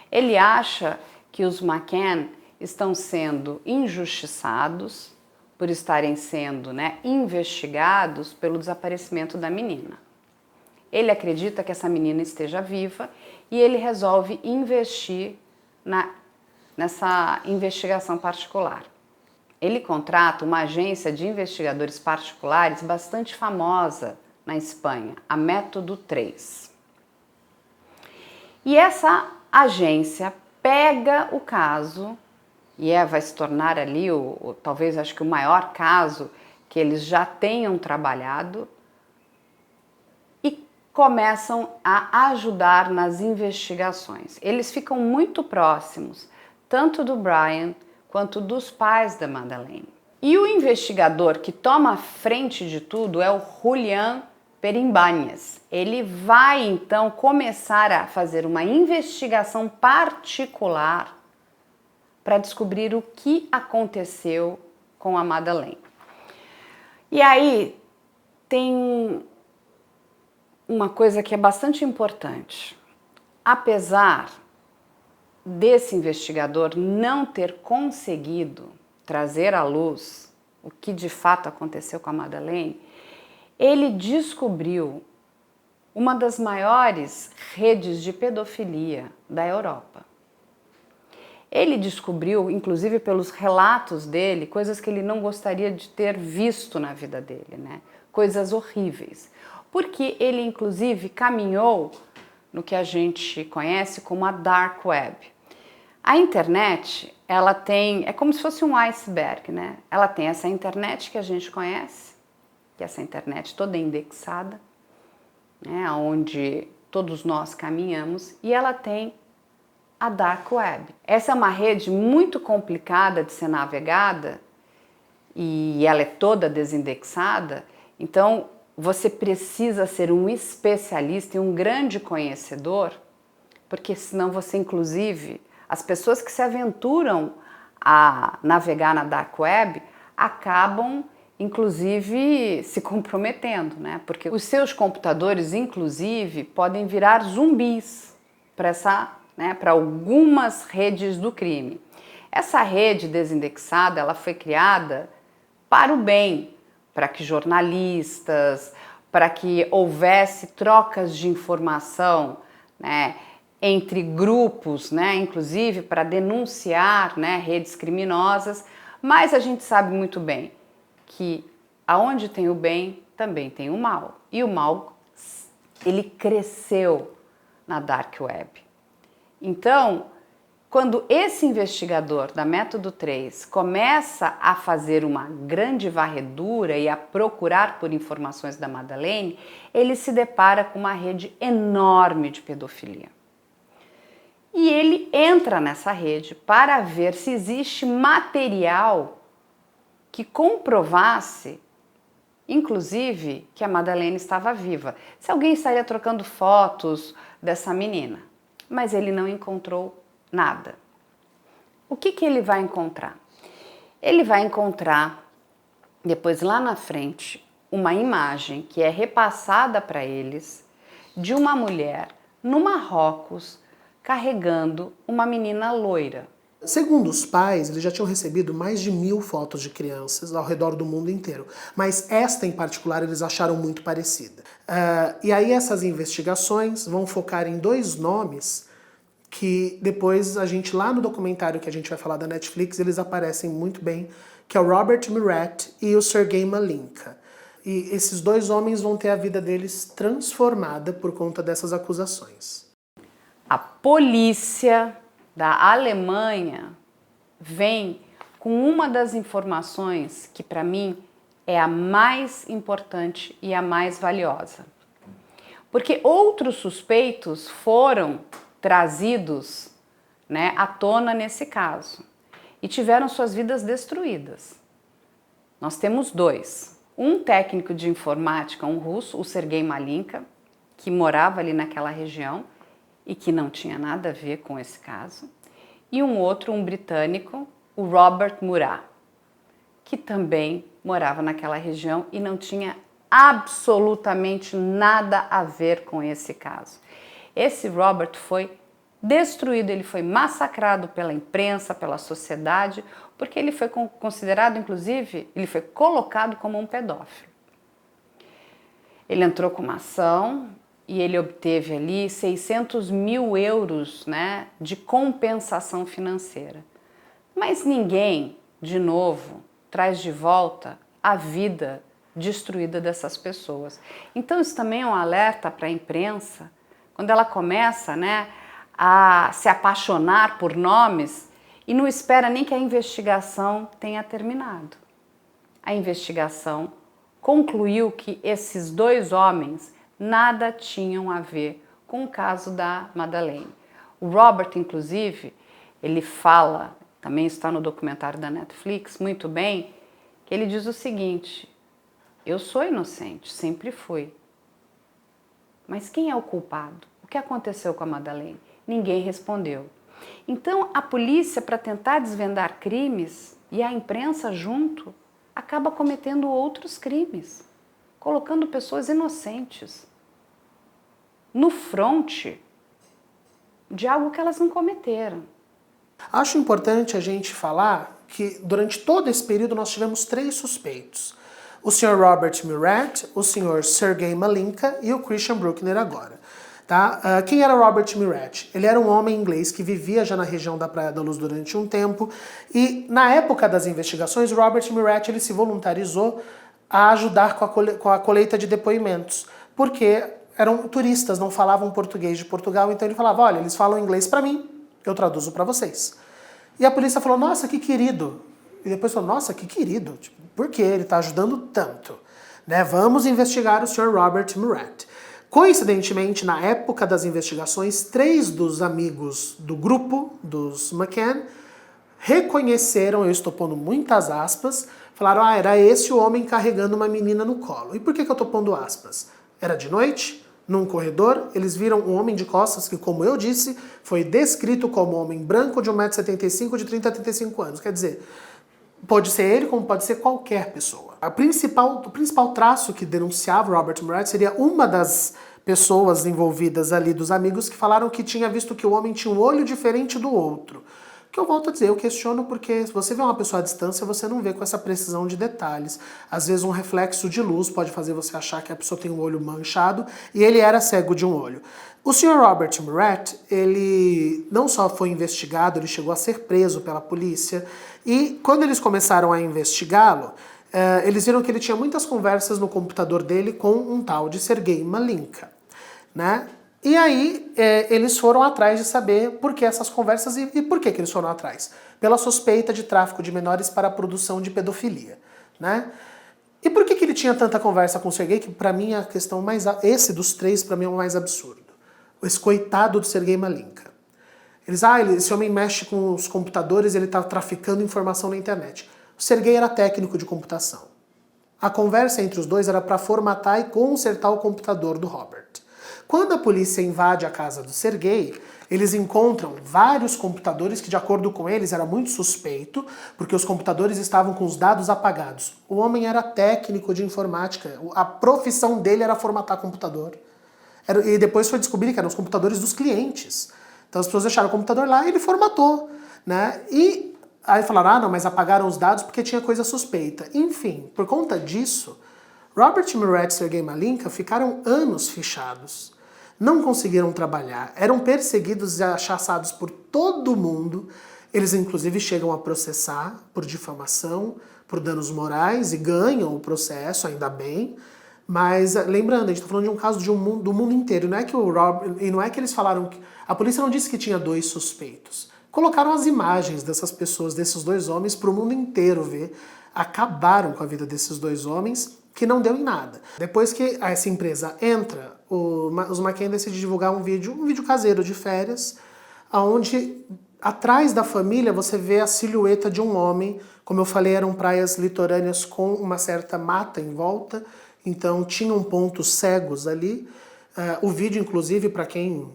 Ele acha que os McCann estão sendo injustiçados por estarem sendo, né, investigados pelo desaparecimento da menina. Ele acredita que essa menina esteja viva e ele resolve investir nessa investigação particular. Ele contrata uma agência de investigadores particulares bastante famosa na Espanha, a Método 3. E essa agência pega o caso, e vai se tornar ali, talvez acho que o maior caso que eles já tenham trabalhado, e começam a ajudar nas investigações. Eles ficam muito próximos, tanto do Brian quanto dos pais da Madeleine. E o investigador que toma a frente de tudo é o Julián Perimbanhas. Ele vai então começar a fazer uma investigação particular para descobrir o que aconteceu com a Madeleine. E aí tem uma coisa que é bastante importante. Apesar desse investigador não ter conseguido trazer à luz o que de fato aconteceu com a Madeleine, ele descobriu uma das maiores redes de pedofilia da Europa. Ele descobriu, inclusive pelos relatos dele, coisas que ele não gostaria de ter visto na vida dele, né? Coisas horríveis. Porque ele, inclusive, caminhou no que a gente conhece como a Dark Web. A internet, ela tem, é como se fosse um iceberg, né? Ela tem essa internet que a gente conhece, que é essa internet toda indexada, né? Onde todos nós caminhamos, e ela tem a Dark Web. Essa é uma rede muito complicada de ser navegada e ela é toda desindexada, então você precisa ser um especialista e um grande conhecedor, porque senão você, inclusive, as pessoas que se aventuram a navegar na Dark Web acabam, inclusive, se comprometendo, né? Porque os seus computadores, inclusive, podem virar zumbis para algumas redes do crime. Essa rede desindexada, ela foi criada para o bem, para que jornalistas, para que houvesse trocas de informação, né, entre grupos, né, inclusive para denunciar, né, redes criminosas, mas a gente sabe muito bem que aonde tem o bem, também tem o mal. E o mal, ele cresceu na Dark Web. Então, quando esse investigador da Método 3 começa a fazer uma grande varredura e a procurar por informações da Madeleine, ele se depara com uma rede enorme de pedofilia. E ele entra nessa rede para ver se existe material que comprovasse, inclusive, que a Madeleine estava viva. Se alguém estaria trocando fotos dessa menina. Mas ele não encontrou nada. O que ele vai encontrar? Ele vai encontrar, depois lá na frente, uma imagem que é repassada para eles de uma mulher no Marrocos carregando uma menina loira. Segundo os pais, eles já tinham recebido mais de 1000 fotos de crianças ao redor do mundo inteiro, mas esta em particular eles acharam muito parecida. E aí essas investigações vão focar em 2 nomes que depois a gente, lá no documentário que a gente vai falar da Netflix, eles aparecem muito bem, que é o Robert Murat e o Sergei Malinka. E esses dois homens vão ter a vida deles transformada por conta dessas acusações. A polícia da Alemanha vem com uma das informações que, para mim, é a mais importante e a mais valiosa. Porque outros suspeitos foram trazidos, né, à tona nesse caso e tiveram suas vidas destruídas. Nós temos dois. Um técnico de informática, um russo, o Sergei Malinka, que morava ali naquela região e que não tinha nada a ver com esse caso. E um outro, um britânico, o Robert Murat, que também morava naquela região e não tinha absolutamente nada a ver com esse caso. Esse Robert foi destruído, ele foi massacrado pela imprensa, pela sociedade, porque ele foi considerado, inclusive, ele foi colocado como um pedófilo. Ele entrou com uma ação e ele obteve ali 600 mil euros, né, de compensação financeira. Mas ninguém, de novo, traz de volta a vida destruída dessas pessoas. Então isso também é um alerta para a imprensa, quando ela começa, né, a se apaixonar por nomes e não espera nem que a investigação tenha terminado. A investigação concluiu que esses dois homens nada tinham a ver com o caso da Madeleine. O Robert, inclusive, ele fala, também está no documentário da Netflix, muito bem, que ele diz o seguinte: eu sou inocente, sempre fui. Mas quem é o culpado? O que aconteceu com a Madeleine? Ninguém respondeu. Então, a polícia, para tentar desvendar crimes, e a imprensa junto, acaba cometendo outros crimes, colocando pessoas inocentes no fronte de algo que elas não cometeram. Acho importante a gente falar que durante todo esse período nós tivemos 3 suspeitos. O Sr. Robert Murat, o Sr. Sergei Malinka e o Christian Bruckner agora. Tá? Quem era Robert Murat? Ele era um homem inglês que vivia já na região da Praia da Luz durante um tempo e na época das investigações, Robert Murat ele se voluntarizou a ajudar com a colheita de depoimentos, porque eram turistas, não falavam português de Portugal, então ele falava, olha, eles falam inglês para mim, eu traduzo para vocês. E a polícia falou, nossa, que querido. E depois falou, nossa, que querido, tipo, por que ele está ajudando tanto? Né? Vamos investigar o Sr. Robert Murat. Coincidentemente, na época das investigações, 3 dos amigos do grupo, dos McCann, reconheceram, eu estou pondo muitas aspas, falaram, era esse o homem carregando uma menina no colo. E por que eu estou pondo aspas? Era de noite, num corredor, eles viram um homem de costas que, como eu disse, foi descrito como um homem branco de 1,75 m, de 30 a 35 anos. Quer dizer, pode ser ele como pode ser qualquer pessoa. O principal traço que denunciava Robert Murat seria uma das pessoas envolvidas ali, dos amigos, que falaram que tinha visto que o homem tinha um olho diferente do outro. Que eu volto a dizer, eu questiono porque se você vê uma pessoa à distância, você não vê com essa precisão de detalhes. Às vezes um reflexo de luz pode fazer você achar que a pessoa tem um olho manchado e ele era cego de um olho. O Sr. Robert Murat, ele não só foi investigado, ele chegou a ser preso pela polícia e quando eles começaram a investigá-lo, eles viram que ele tinha muitas conversas no computador dele com um tal de Sergei Malinka, né? E aí eles foram atrás de saber por que essas conversas e por que eles foram atrás. Pela suspeita de tráfico de menores para a produção de pedofilia, né? E por que ele tinha tanta conversa com o Sergei? Que para mim a questão mais... Esse dos 3 para mim é o mais absurdo. Esse coitado do Sergei Malinka. Esse homem mexe com os computadores, ele está traficando informação na internet. O Sergei era técnico de computação. A conversa entre os dois era para formatar e consertar o computador do Robert. Quando a polícia invade a casa do Sergei, eles encontram vários computadores que, de acordo com eles, era muito suspeito, porque os computadores estavam com os dados apagados. O homem era técnico de informática, a profissão dele era formatar computador. E depois foi descobrir que eram os computadores dos clientes. Então as pessoas deixaram o computador lá e ele formatou, né? E aí falaram, não, mas apagaram os dados porque tinha coisa suspeita. Enfim, por conta disso, Robert Murat e Sergei Malinka ficaram anos fichados. não conseguiram trabalhar, eram perseguidos e achaçados por todo mundo. Eles inclusive chegam a processar por difamação, por danos morais e ganham o processo, ainda bem. Mas lembrando, a gente está falando de um caso do mundo inteiro. Não é que não é que eles falaram que a polícia não disse que tinha 2 suspeitos. Colocaram as imagens dessas pessoas, desses 2 homens, para o mundo inteiro ver. Acabaram com a vida desses 2 homens, que não deu em nada. Depois que essa empresa entra, os McCann decidem divulgar um vídeo caseiro de férias, onde atrás da família você vê a silhueta de um homem. Como eu falei, eram praias litorâneas com uma certa mata em volta, então tinham pontos cegos ali. O vídeo, inclusive, para quem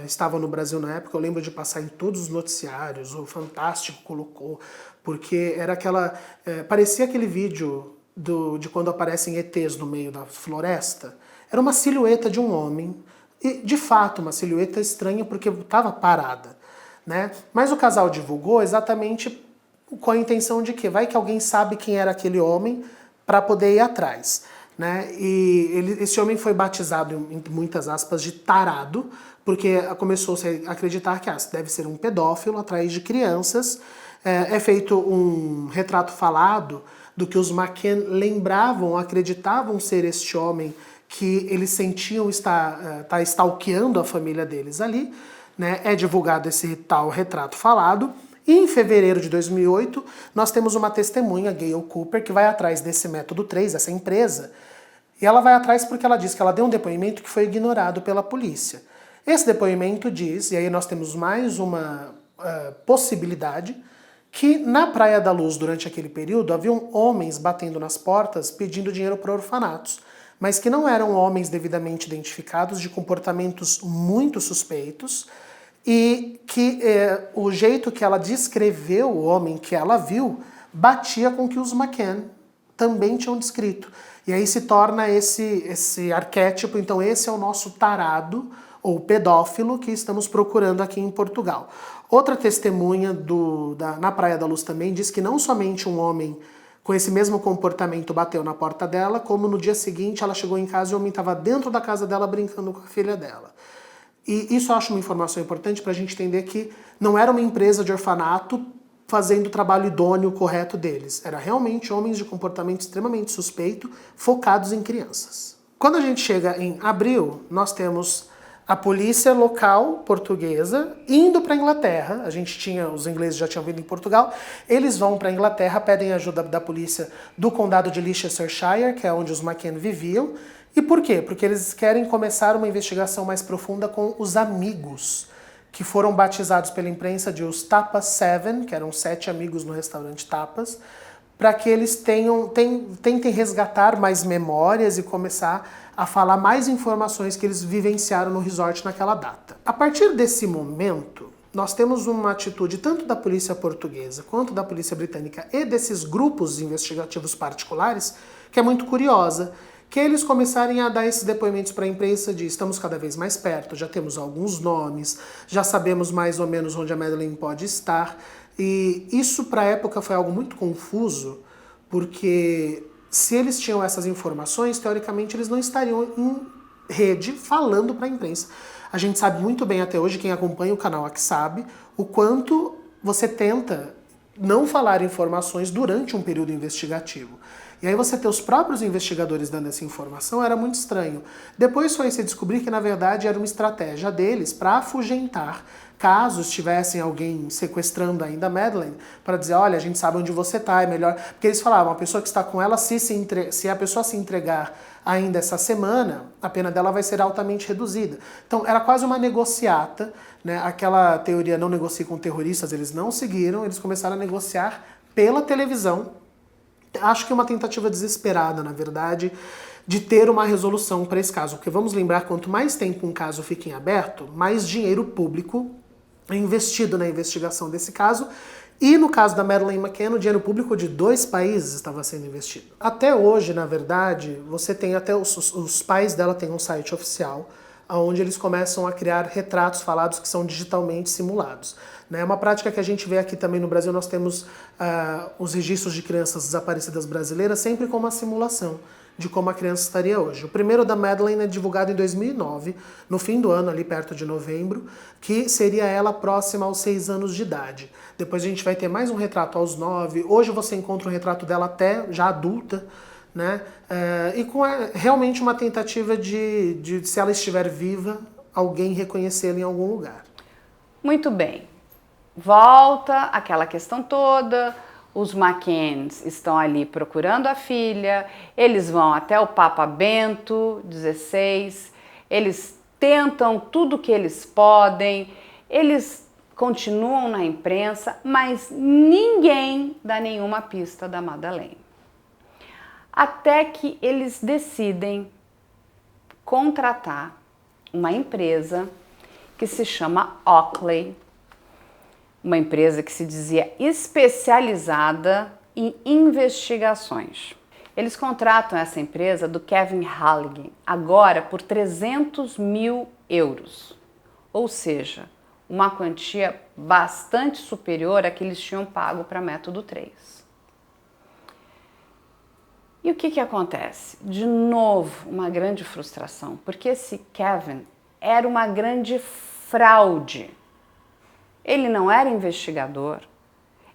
estava no Brasil na época, eu lembro de passar em todos os noticiários, o Fantástico colocou, porque era parecia aquele vídeo de quando aparecem ETs no meio da floresta. Era uma silhueta de um homem, e de fato uma silhueta estranha porque estava parada, né? Mas o casal divulgou exatamente com a intenção de que vai que alguém sabe quem era aquele homem para poder ir atrás, né? E esse homem foi batizado, em muitas aspas, de tarado, porque começou-se a acreditar que deve ser um pedófilo atrás de crianças. É feito um retrato falado do que os McCann lembravam, acreditavam ser este homem que eles sentiam estar stalkeando a família deles ali, né? É divulgado esse tal retrato falado. E em fevereiro de 2008, nós temos uma testemunha, Gayle Cooper, que vai atrás desse método 3, essa empresa, e ela vai atrás porque ela diz que ela deu um depoimento que foi ignorado pela polícia. Esse depoimento diz, e aí nós temos mais uma possibilidade, que na Praia da Luz, durante aquele período, haviam homens batendo nas portas pedindo dinheiro para orfanatos, mas que não eram homens devidamente identificados, de comportamentos muito suspeitos, e que o jeito que ela descreveu o homem que ela viu batia com o que os McCann também tinham descrito. E aí se torna esse arquétipo, então esse é o nosso tarado, ou pedófilo, que estamos procurando aqui em Portugal. Outra testemunha na Praia da Luz também diz que não somente um homem com esse mesmo comportamento bateu na porta dela, como no dia seguinte ela chegou em casa e o homem estava dentro da casa dela brincando com a filha dela. E isso eu acho uma informação importante para a gente entender que não era uma empresa de orfanato fazendo o trabalho idôneo, correto deles. Era realmente homens de comportamento extremamente suspeito, focados em crianças. Quando a gente chega em abril, nós temos a polícia local portuguesa indo para a Inglaterra. Os ingleses já tinham vindo em Portugal. Eles vão para a Inglaterra, pedem ajuda da polícia do condado de Leicestershire, que é onde os McCann viviam. E por quê? Porque eles querem começar uma investigação mais profunda com os amigos, que foram batizados pela imprensa de os Tapas 7, que eram 7 amigos no restaurante Tapas, para que eles tentem resgatar mais memórias e começar a falar mais informações que eles vivenciaram no resort naquela data. A partir desse momento, nós temos uma atitude tanto da polícia portuguesa quanto da polícia britânica e desses grupos investigativos particulares que é muito curiosa, que eles começarem a dar esses depoimentos para a imprensa de estamos cada vez mais perto, já temos alguns nomes, já sabemos mais ou menos onde a Madeleine pode estar. E isso para a época foi algo muito confuso, porque se eles tinham essas informações, teoricamente eles não estariam em rede falando para a imprensa. A gente sabe muito bem até hoje, quem acompanha o canal aqui sabe, o quanto você tenta não falar informações durante um período investigativo. E aí você ter os próprios investigadores dando essa informação era muito estranho. Depois foi se descobrir que na verdade era uma estratégia deles para afugentar caso estivessem alguém sequestrando ainda a Madeleine, para dizer, olha, a gente sabe onde você está, é melhor... Porque eles falavam, a pessoa que está com ela, se a pessoa se entregar ainda essa semana, a pena dela vai ser altamente reduzida. Então era quase uma negociata, né? Aquela teoria não negocia com terroristas, eles não seguiram, eles começaram a negociar pela televisão. Acho que é uma tentativa desesperada, na verdade, de ter uma resolução para esse caso. Porque vamos lembrar, quanto mais tempo um caso fica em aberto, mais dinheiro público é investido na investigação desse caso. E no caso da Madeleine McCann, o dinheiro público de 2 países estava sendo investido. Até hoje, na verdade, você tem até os pais dela têm um site oficial, onde eles começam a criar retratos falados que são digitalmente simulados. É uma prática que a gente vê aqui também no Brasil, nós temos os registros de crianças desaparecidas brasileiras sempre com uma simulação. de como a criança estaria hoje. O primeiro da Madeleine é divulgado em 2009, no fim do ano, ali perto de novembro, que seria ela próxima aos 6 anos de idade. Depois a gente vai ter mais um retrato aos 9. Hoje você encontra um retrato dela até já adulta, né? E com realmente uma tentativa de, se ela estiver viva, alguém reconhecê-la em algum lugar. Muito bem. Volta aquela questão toda. Os McCanns estão ali procurando a filha, eles vão até o Papa Bento XVI, eles tentam tudo que eles podem, eles continuam na imprensa, mas ninguém dá nenhuma pista da Madeleine. Até que eles decidem contratar uma empresa que se chama Oakley, uma empresa que se dizia especializada em investigações. Eles contratam essa empresa do Kevin Halligan, agora por 300 mil euros, ou seja, uma quantia bastante superior à que eles tinham pago para Método 3. E o que acontece? De novo, uma grande frustração, porque esse Kevin era uma grande fraude. Ele não era investigador,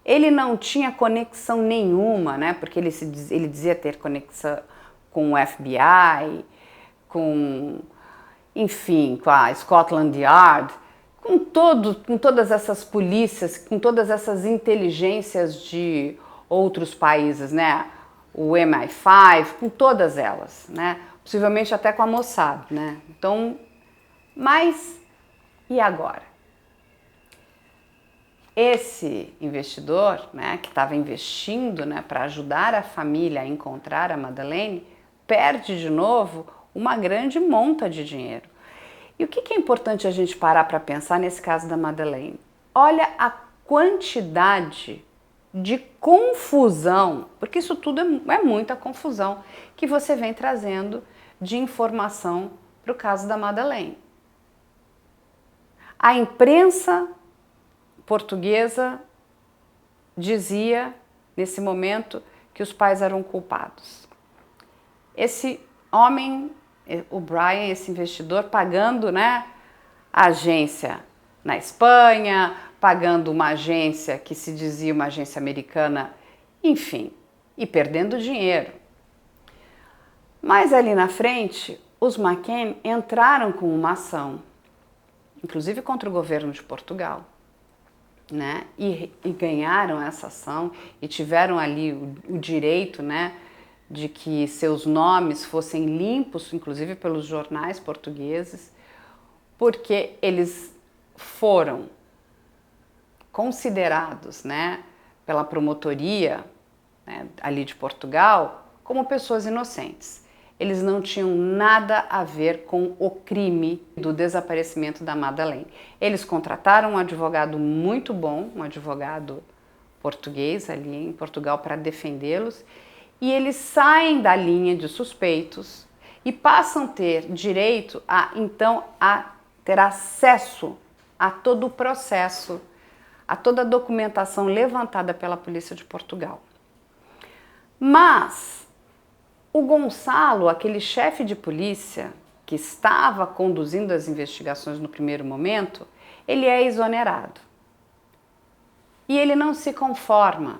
ele não tinha conexão nenhuma, né? Porque ele dizia ter conexão com o FBI, enfim, com a Scotland Yard, com todas essas polícias, com todas essas inteligências de outros países, né? O MI5, com todas elas, né? Possivelmente até com a Mossad, né? Então, mas e agora? Esse investidor, né, que estava investindo, né, para ajudar a família a encontrar a Madeleine, perde de novo uma grande monta de dinheiro. E o que é importante a gente parar para pensar nesse caso da Madeleine? Olha a quantidade de confusão, porque isso tudo é muita confusão que você vem trazendo de informação para o caso da Madeleine. A imprensa portuguesa dizia, nesse momento, que os pais eram culpados. Esse homem, o Brian, esse investidor, pagando, né, a agência na Espanha, pagando uma agência que se dizia uma agência americana, enfim, e perdendo dinheiro. Mas ali na frente, os McCann entraram com uma ação, inclusive contra o governo de Portugal, né? E ganharam essa ação e tiveram ali o direito, né, de que seus nomes fossem limpos, inclusive pelos jornais portugueses, porque eles foram considerados, né, pela promotoria, né, ali de Portugal como pessoas inocentes. Eles não tinham nada a ver com o crime do desaparecimento da Madeleine. Eles contrataram um advogado muito bom, um advogado português ali em Portugal para defendê-los, e eles saem da linha de suspeitos e passam a ter direito a ter acesso a todo o processo, a toda a documentação levantada pela polícia de Portugal. Mas o Gonçalo, aquele chefe de polícia que estava conduzindo as investigações no primeiro momento, ele é exonerado. E ele não se conforma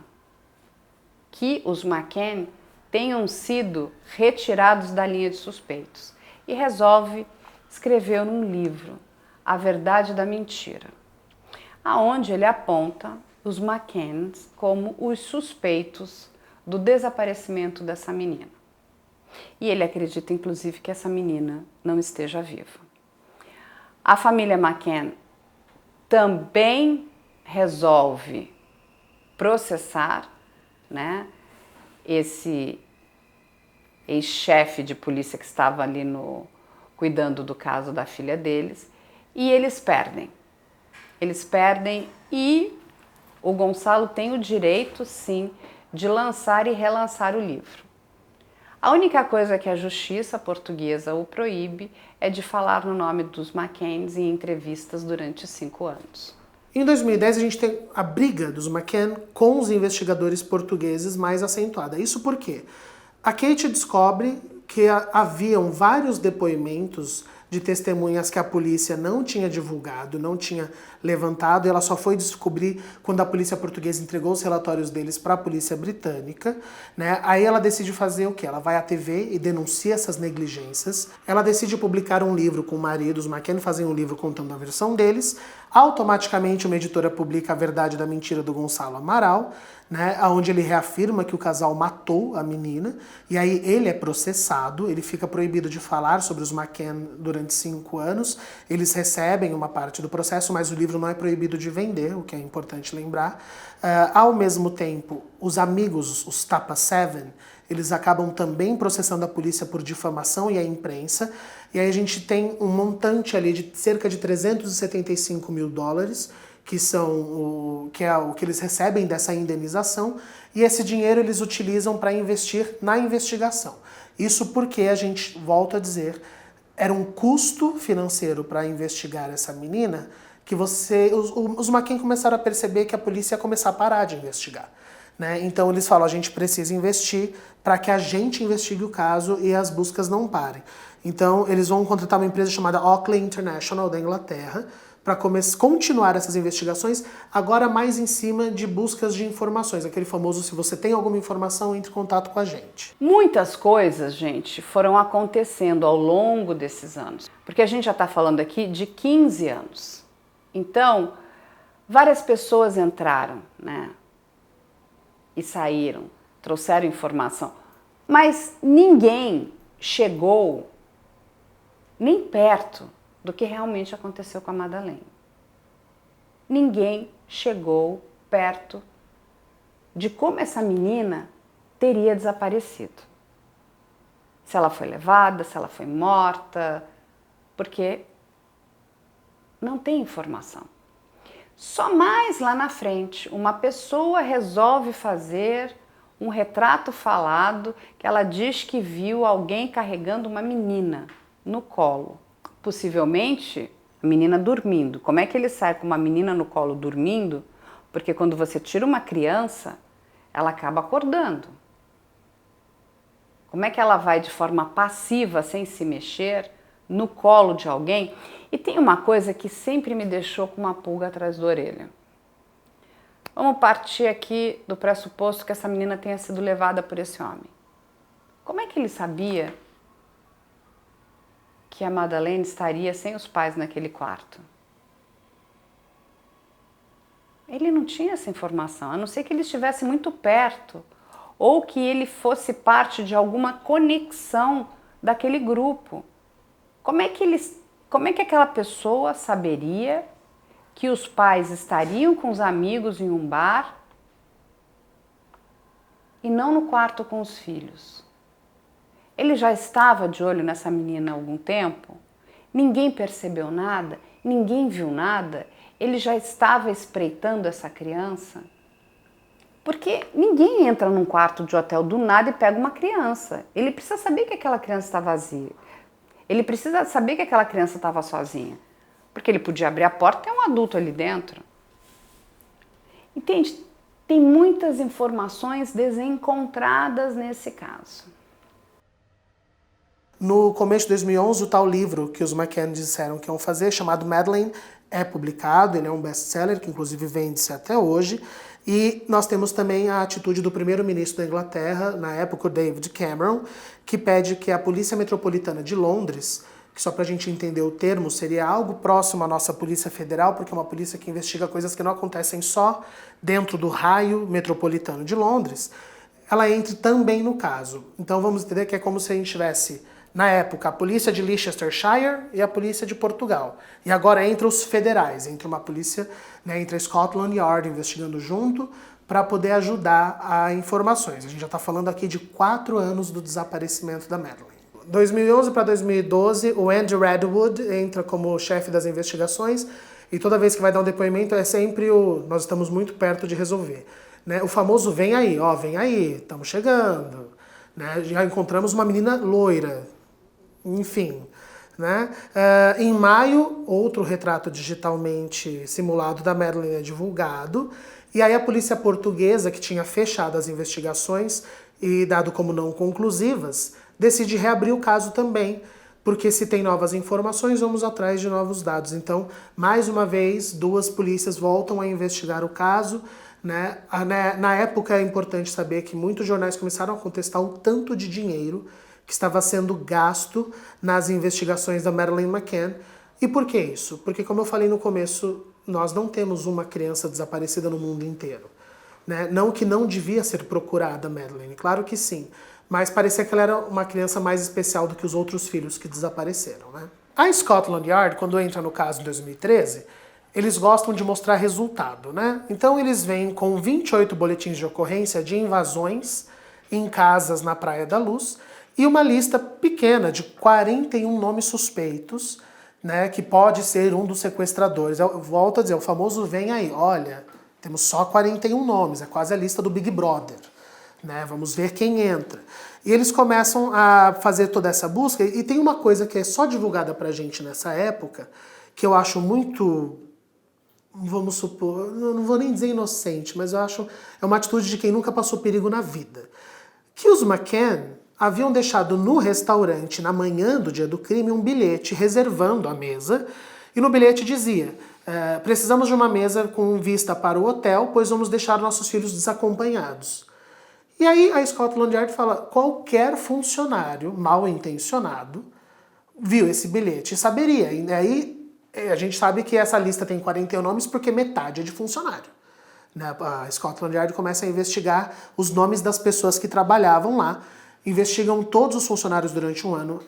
que os McCann tenham sido retirados da linha de suspeitos e resolve escrever num livro A Verdade da Mentira, aonde ele aponta os McCanns como os suspeitos do desaparecimento dessa menina. E ele acredita, inclusive, que essa menina não esteja viva. A família McCann também resolve processar, né, esse ex-chefe de polícia que estava ali cuidando do caso da filha deles, e eles perdem. Eles perdem e o Gonçalo tem o direito, sim, de lançar e relançar o livro. A única coisa que a justiça portuguesa o proíbe é de falar no nome dos McCanns em entrevistas durante 5 anos. Em 2010 a gente tem a briga dos McCann com os investigadores portugueses mais acentuada. Isso porque A Kate descobre que haviam vários depoimentos de testemunhas que a polícia não tinha divulgado, não tinha levantado, e ela só foi descobrir quando a polícia portuguesa entregou os relatórios deles para a polícia britânica, né? Aí ela decide fazer o quê? Ela vai à TV e denuncia essas negligências. Ela decide publicar um livro com o marido, os McCann fazem um livro contando a versão deles. Automaticamente uma editora publica A Verdade da Mentira do Gonçalo Amaral, né, onde ele reafirma que o casal matou a menina, e aí ele é processado, ele fica proibido de falar sobre os McCann durante 5 anos, eles recebem uma parte do processo, mas o livro não é proibido de vender, o que é importante lembrar. Ao mesmo tempo, os amigos, os Tapa Seven, eles acabam também processando a polícia por difamação e a imprensa, e aí a gente tem um montante ali de cerca de 375 mil dólares, que é o que eles recebem dessa indenização, e esse dinheiro eles utilizam para investir na investigação. Isso porque, a gente volta a dizer, era um custo financeiro para investigar essa menina, que os McCann começaram a perceber que a polícia ia começar a parar de investigar, né? Então eles falam, a gente precisa investir para que a gente investigue o caso e as buscas não parem. Então eles vão contratar uma empresa chamada Oakley International da Inglaterra, para continuar essas investigações, agora mais em cima de buscas de informações. Aquele famoso, se você tem alguma informação, entre em contato com a gente. Muitas coisas, gente, foram acontecendo ao longo desses anos. Porque a gente já está falando aqui de 15 anos. Então, várias pessoas entraram, né? E saíram, trouxeram informação. Mas ninguém chegou nem perto do que realmente aconteceu com a Madeleine. Ninguém chegou perto de como essa menina teria desaparecido. Se ela foi levada, se ela foi morta, porque não tem informação. Só mais lá na frente, uma pessoa resolve fazer um retrato falado que ela diz que viu alguém carregando uma menina no colo. Possivelmente a menina dormindo. Como é que ele sai com uma menina no colo dormindo? Porque quando você tira uma criança, ela acaba acordando. Como é que ela vai de forma passiva, sem se mexer, no colo de alguém? E tem uma coisa que sempre me deixou com uma pulga atrás da orelha. Vamos partir aqui do pressuposto que essa menina tenha sido levada por esse homem. Como é que ele sabia que a Madeleine estaria sem os pais naquele quarto? Ele não tinha essa informação, a não ser que ele estivesse muito perto ou que ele fosse parte de alguma conexão daquele grupo. Como é que aquela pessoa saberia que os pais estariam com os amigos em um bar e não no quarto com os filhos? Ele já estava de olho nessa menina há algum tempo? Ninguém percebeu nada? Ninguém viu nada? Ele já estava espreitando essa criança? Porque ninguém entra num quarto de hotel do nada e pega uma criança. Ele precisa saber que aquela criança está vazia. Ele precisa saber que aquela criança estava sozinha. Porque ele podia abrir a porta e ter um adulto ali dentro. Entende? Tem muitas informações desencontradas nesse caso. No começo de 2011, o tal livro que os McCann disseram que iam fazer, chamado Madeleine, é publicado. Ele é um best-seller, que inclusive vende-se até hoje. E nós temos também a atitude do primeiro-ministro da Inglaterra, na época o David Cameron, que pede que a Polícia Metropolitana de Londres, que só para a gente entender o termo, seria algo próximo à nossa Polícia Federal, porque é uma polícia que investiga coisas que não acontecem só dentro do raio metropolitano de Londres, ela entre também no caso. Então vamos entender que é como se a gente tivesse, na época, a polícia de Leicestershire e a polícia de Portugal. E agora entre os federais, entre uma polícia, né, entre a Scotland Yard investigando junto, para poder ajudar a informações. A gente já está falando aqui de 4 anos do desaparecimento da Madeleine. 2011 para 2012, o Andy Redwood entra como chefe das investigações, e toda vez que vai dar um depoimento é sempre nós estamos muito perto de resolver. Né? O famoso vem aí, ó, vem aí, estamos chegando. Né? Já encontramos uma menina loira. Enfim, né? Em maio, outro retrato digitalmente simulado da Madeleine é divulgado, E aí a polícia portuguesa, que tinha fechado as investigações e dado como não conclusivas, decide reabrir o caso também, porque se tem novas informações, vamos atrás de novos dados. Então, mais uma vez, duas polícias voltam a investigar o caso, né? Na época é importante saber que muitos jornais começaram a contestar o tanto de dinheiro que estava sendo gasto nas investigações da Madeleine McCann. E por que isso? Porque, como eu falei no começo, nós não temos uma criança desaparecida no mundo inteiro. Né? Não que não devia ser procurada a Madeleine, claro que sim. Mas parecia que ela era uma criança mais especial do que os outros filhos que desapareceram. Né? A Scotland Yard, quando entra no caso em 2013, eles gostam de mostrar resultado. Né? Então eles vêm com 28 boletins de ocorrência de invasões em casas na Praia da Luz e uma lista pequena de 41 nomes suspeitos, né, que pode ser um dos sequestradores. Eu volto a dizer, o famoso vem aí, olha, temos só 41 nomes, é quase a lista do Big Brother. Né, vamos ver quem entra. E eles começam a fazer toda essa busca, e tem uma coisa que é só divulgada pra gente nessa época, que eu acho muito, vamos supor, não vou nem dizer inocente, mas eu acho é uma atitude de quem nunca passou perigo na vida. Que os McCann haviam deixado no restaurante, na manhã do dia do crime, um bilhete reservando a mesa, e no bilhete dizia: precisamos de uma mesa com vista para o hotel, pois vamos deixar nossos filhos desacompanhados. E aí a Scotland Yard fala: qualquer funcionário mal intencionado viu esse bilhete e saberia. E aí a gente sabe que essa lista tem 41 nomes porque metade é de funcionário. A Scotland Yard começa a investigar os nomes das pessoas que trabalhavam lá, investigam todos os funcionários durante um ano.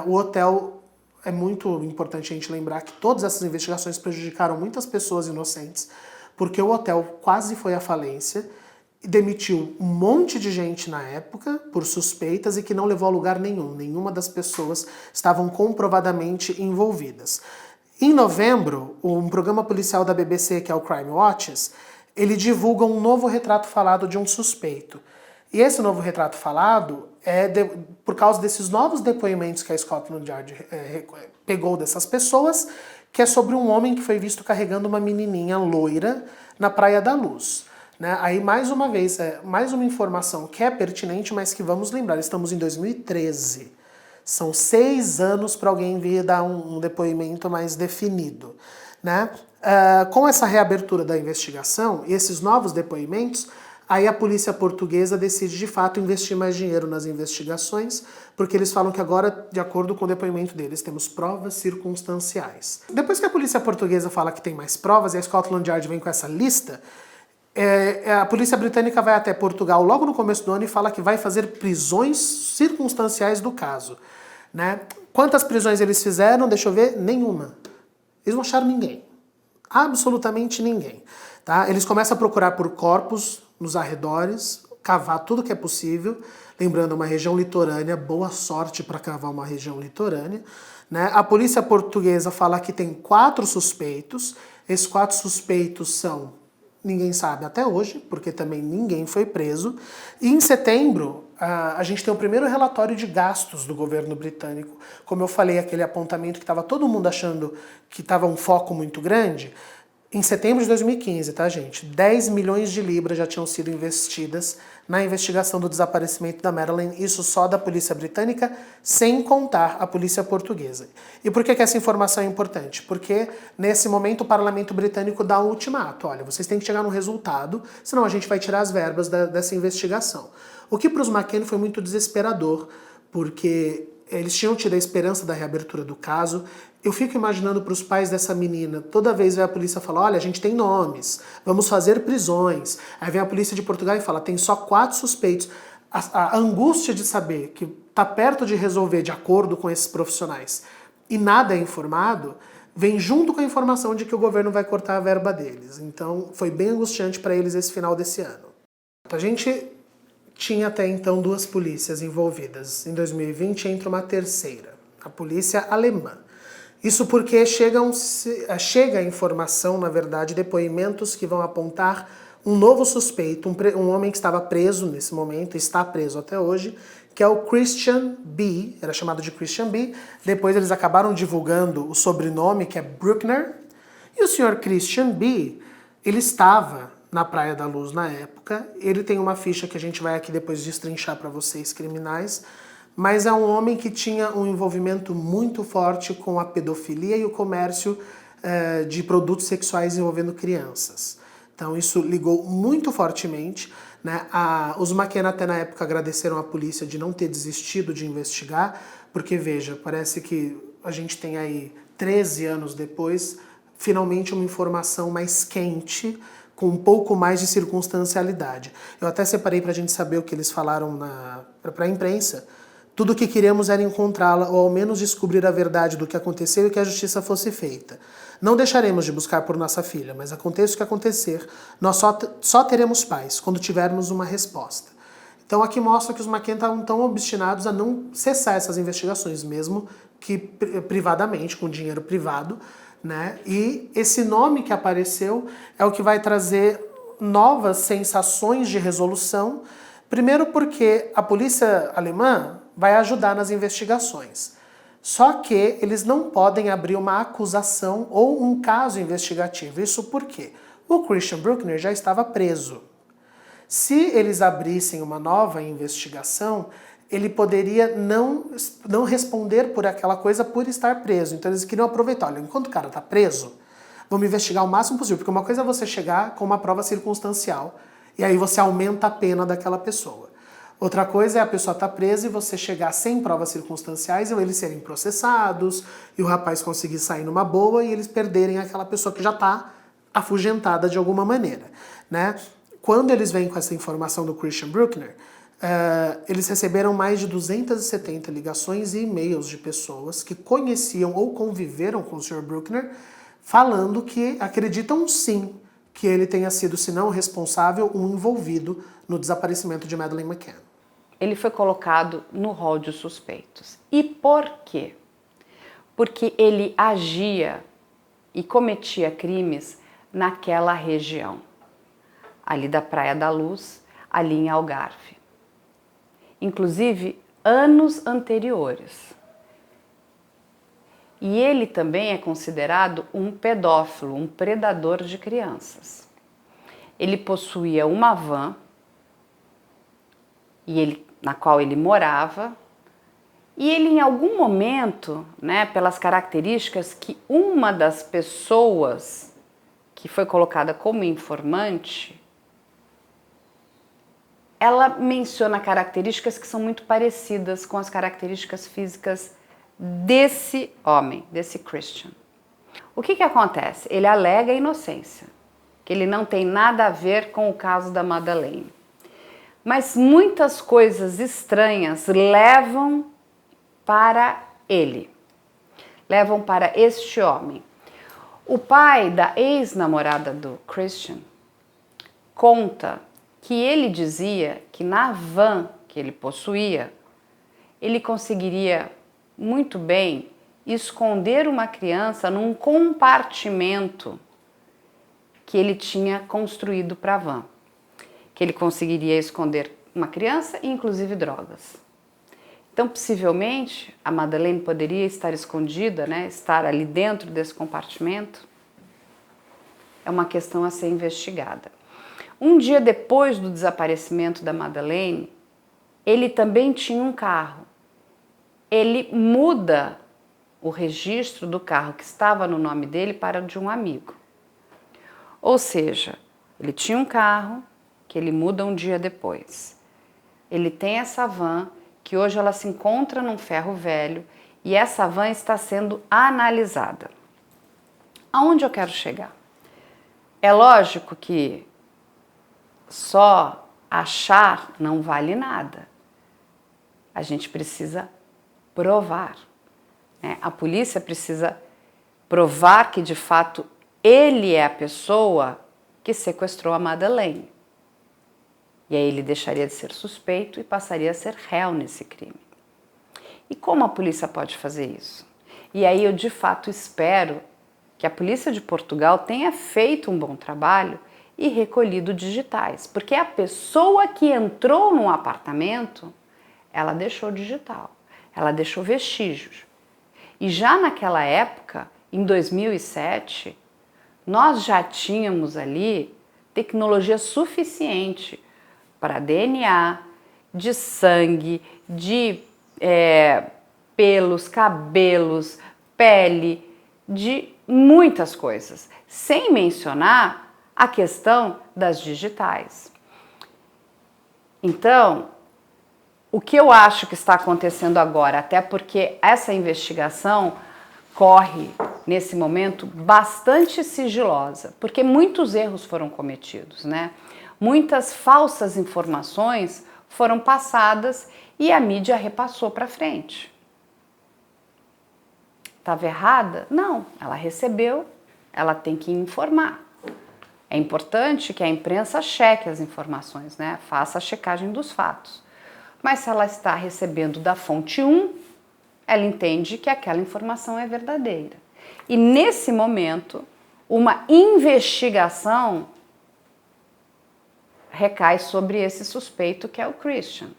O hotel, é muito importante a gente lembrar que todas essas investigações prejudicaram muitas pessoas inocentes, porque o hotel quase foi à falência, demitiu um monte de gente na época por suspeitas e que não levou a lugar nenhum. Nenhuma das pessoas estavam comprovadamente envolvidas. Em novembro, um programa policial da BBC, que é o Crime Watches, ele divulga um novo retrato falado de um suspeito. E esse novo retrato falado é por causa desses novos depoimentos que a Scotland Yard pegou dessas pessoas, que é sobre um homem que foi visto carregando uma menininha loira na Praia da Luz. Né? Aí, mais uma vez, mais uma informação que é pertinente, mas que vamos lembrar, estamos em 2013. São 6 anos para alguém vir dar um depoimento mais definido. Né? Com essa reabertura da investigação e esses novos depoimentos, aí a polícia portuguesa decide de fato investir mais dinheiro nas investigações, porque eles falam que agora, de acordo com o depoimento deles, temos provas circunstanciais. Depois que a polícia portuguesa fala que tem mais provas e a Scotland Yard vem com essa lista, a polícia britânica vai até Portugal logo no começo do ano e fala que vai fazer prisões circunstanciais do caso. Né? Quantas prisões eles fizeram? Deixa eu ver, nenhuma. Eles não acharam ninguém. Absolutamente ninguém. Tá? Eles começam a procurar por corpos nos arredores, cavar tudo que é possível. Lembrando, uma região litorânea, boa sorte para cavar uma região litorânea. Né? A polícia portuguesa fala que tem 4 suspeitos. Esses 4 suspeitos são... ninguém sabe até hoje, porque também ninguém foi preso. E em setembro, a gente tem o primeiro relatório de gastos do governo britânico. Como eu falei, aquele apontamento que estava todo mundo achando que estava um foco muito grande. Em setembro de 2015, tá, gente? 10 milhões de libras já tinham sido investidas na investigação do desaparecimento da Madeleine, isso só da polícia britânica, sem contar a polícia portuguesa. E por que essa informação é importante? Porque nesse momento o parlamento britânico dá um ultimato. Olha, vocês têm que chegar num resultado, senão a gente vai tirar as verbas dessa investigação. O que para os McCann foi muito desesperador, porque eles tinham tido a esperança da reabertura do caso. Eu fico imaginando para os pais dessa menina, toda vez vem a polícia falar: olha, a gente tem nomes, vamos fazer prisões. Aí vem a polícia de Portugal e fala: tem só 4 suspeitos. A angústia de saber que está perto de resolver de acordo com esses profissionais e nada é informado, vem junto com a informação de que o governo vai cortar a verba deles. Então foi bem angustiante para eles esse final desse ano. A gente tinha até então 2 polícias envolvidas. Em 2020 entra uma terceira, a polícia alemã. Isso porque chega a informação, na verdade, depoimentos que vão apontar um novo suspeito, um homem que estava preso nesse momento, está preso até hoje, que é o Christian B., era chamado de Christian B., depois eles acabaram divulgando o sobrenome, que é Bruckner, e o senhor Christian B., ele estava na Praia da Luz na época. Ele tem uma ficha que a gente vai aqui depois destrinchar para vocês, criminais, mas é um homem que tinha um envolvimento muito forte com a pedofilia e o comércio de produtos sexuais envolvendo crianças. Então isso ligou muito fortemente, né? Os McKenna até na época agradeceram à polícia de não ter desistido de investigar, porque veja, parece que a gente tem aí 13 anos depois, finalmente uma informação mais quente, com um pouco mais de circunstancialidade. Eu até separei para a gente saber o que eles falaram para a imprensa. Tudo o que queríamos era encontrá-la, ou ao menos descobrir a verdade do que aconteceu e que a justiça fosse feita. Não deixaremos de buscar por nossa filha, mas aconteça o que acontecer, nós só teremos paz quando tivermos uma resposta. Então aqui mostra que os McKenna estavam tão obstinados a não cessar essas investigações, mesmo que privadamente, com dinheiro privado, né? E esse nome que apareceu é o que vai trazer novas sensações de resolução, primeiro porque a polícia alemã vai ajudar nas investigações. Só que eles não podem abrir uma acusação ou um caso investigativo. Isso por quê? O Christian Bruckner já estava preso. Se eles abrissem uma nova investigação, ele poderia não responder por aquela coisa por estar preso. Então eles queriam aproveitar, olha, enquanto o cara está preso, vamos investigar o máximo possível, porque uma coisa é você chegar com uma prova circunstancial e aí você aumenta a pena daquela pessoa. Outra coisa é a pessoa estar presa e você chegar sem provas circunstanciais ou eles serem processados e o rapaz conseguir sair numa boa e eles perderem aquela pessoa que já está afugentada de alguma maneira, né? Quando eles vêm com essa informação do Christian Bruckner, eles receberam mais de 270 ligações e e-mails de pessoas que conheciam ou conviveram com o Sr. Bruckner, falando que acreditam sim que ele tenha sido, se não o responsável, um envolvido no desaparecimento de Madeleine McCann. Ele foi colocado no rol de suspeitos. E por quê? Porque ele agia e cometia crimes naquela região, ali da Praia da Luz, ali em Algarve. Inclusive, anos anteriores. E ele também é considerado um pedófilo, um predador de crianças. Ele possuía uma van na qual ele morava, e ele em algum momento, né, pelas características que uma das pessoas que foi colocada como informante, ela menciona características que são muito parecidas com as características físicas desse homem, desse Christian. O que acontece? Ele alega a inocência, que ele não tem nada a ver com o caso da Madeleine. Mas muitas coisas estranhas levam para ele, levam para este homem. O pai da ex-namorada do Christian conta que ele dizia que na van que ele possuía, ele conseguiria muito bem esconder uma criança num compartimento que ele tinha construído para a van. Que ele conseguiria esconder uma criança e inclusive drogas. Então, possivelmente, a Madeleine poderia estar escondida, né, estar ali dentro desse compartimento. É uma questão a ser investigada. Um dia depois do desaparecimento da Madeleine, ele também tinha um carro. Ele muda o registro do carro que estava no nome dele para o de um amigo. Ou seja, ele tinha um carro que ele muda um dia depois. Ele tem essa van que hoje ela se encontra num ferro velho e essa van está sendo analisada. Aonde eu quero chegar? É lógico que só achar não vale nada. A gente precisa provar, né? A polícia precisa provar que de fato ele é a pessoa que sequestrou a Madeleine. E aí ele deixaria de ser suspeito e passaria a ser réu nesse crime. E como a polícia pode fazer isso? E aí eu de fato espero que a polícia de Portugal tenha feito um bom trabalho e recolhido digitais, porque a pessoa que entrou no apartamento, ela deixou digital, ela deixou vestígios. E já naquela época, em 2007, nós já tínhamos ali tecnologia suficiente para DNA, de sangue, de pelos, cabelos, pele, de muitas coisas, sem mencionar a questão das digitais. Então, o que eu acho que está acontecendo agora, até porque essa investigação corre, nesse momento, bastante sigilosa, porque muitos erros foram cometidos, né? Muitas falsas informações foram passadas e a mídia repassou para frente. Estava errada? Não, ela recebeu, ela tem que informar. É importante que a imprensa cheque as informações, né? Faça a checagem dos fatos. Mas se ela está recebendo da fonte 1, ela entende que aquela informação é verdadeira. E nesse momento, uma investigação recai sobre esse suspeito que é o Christian.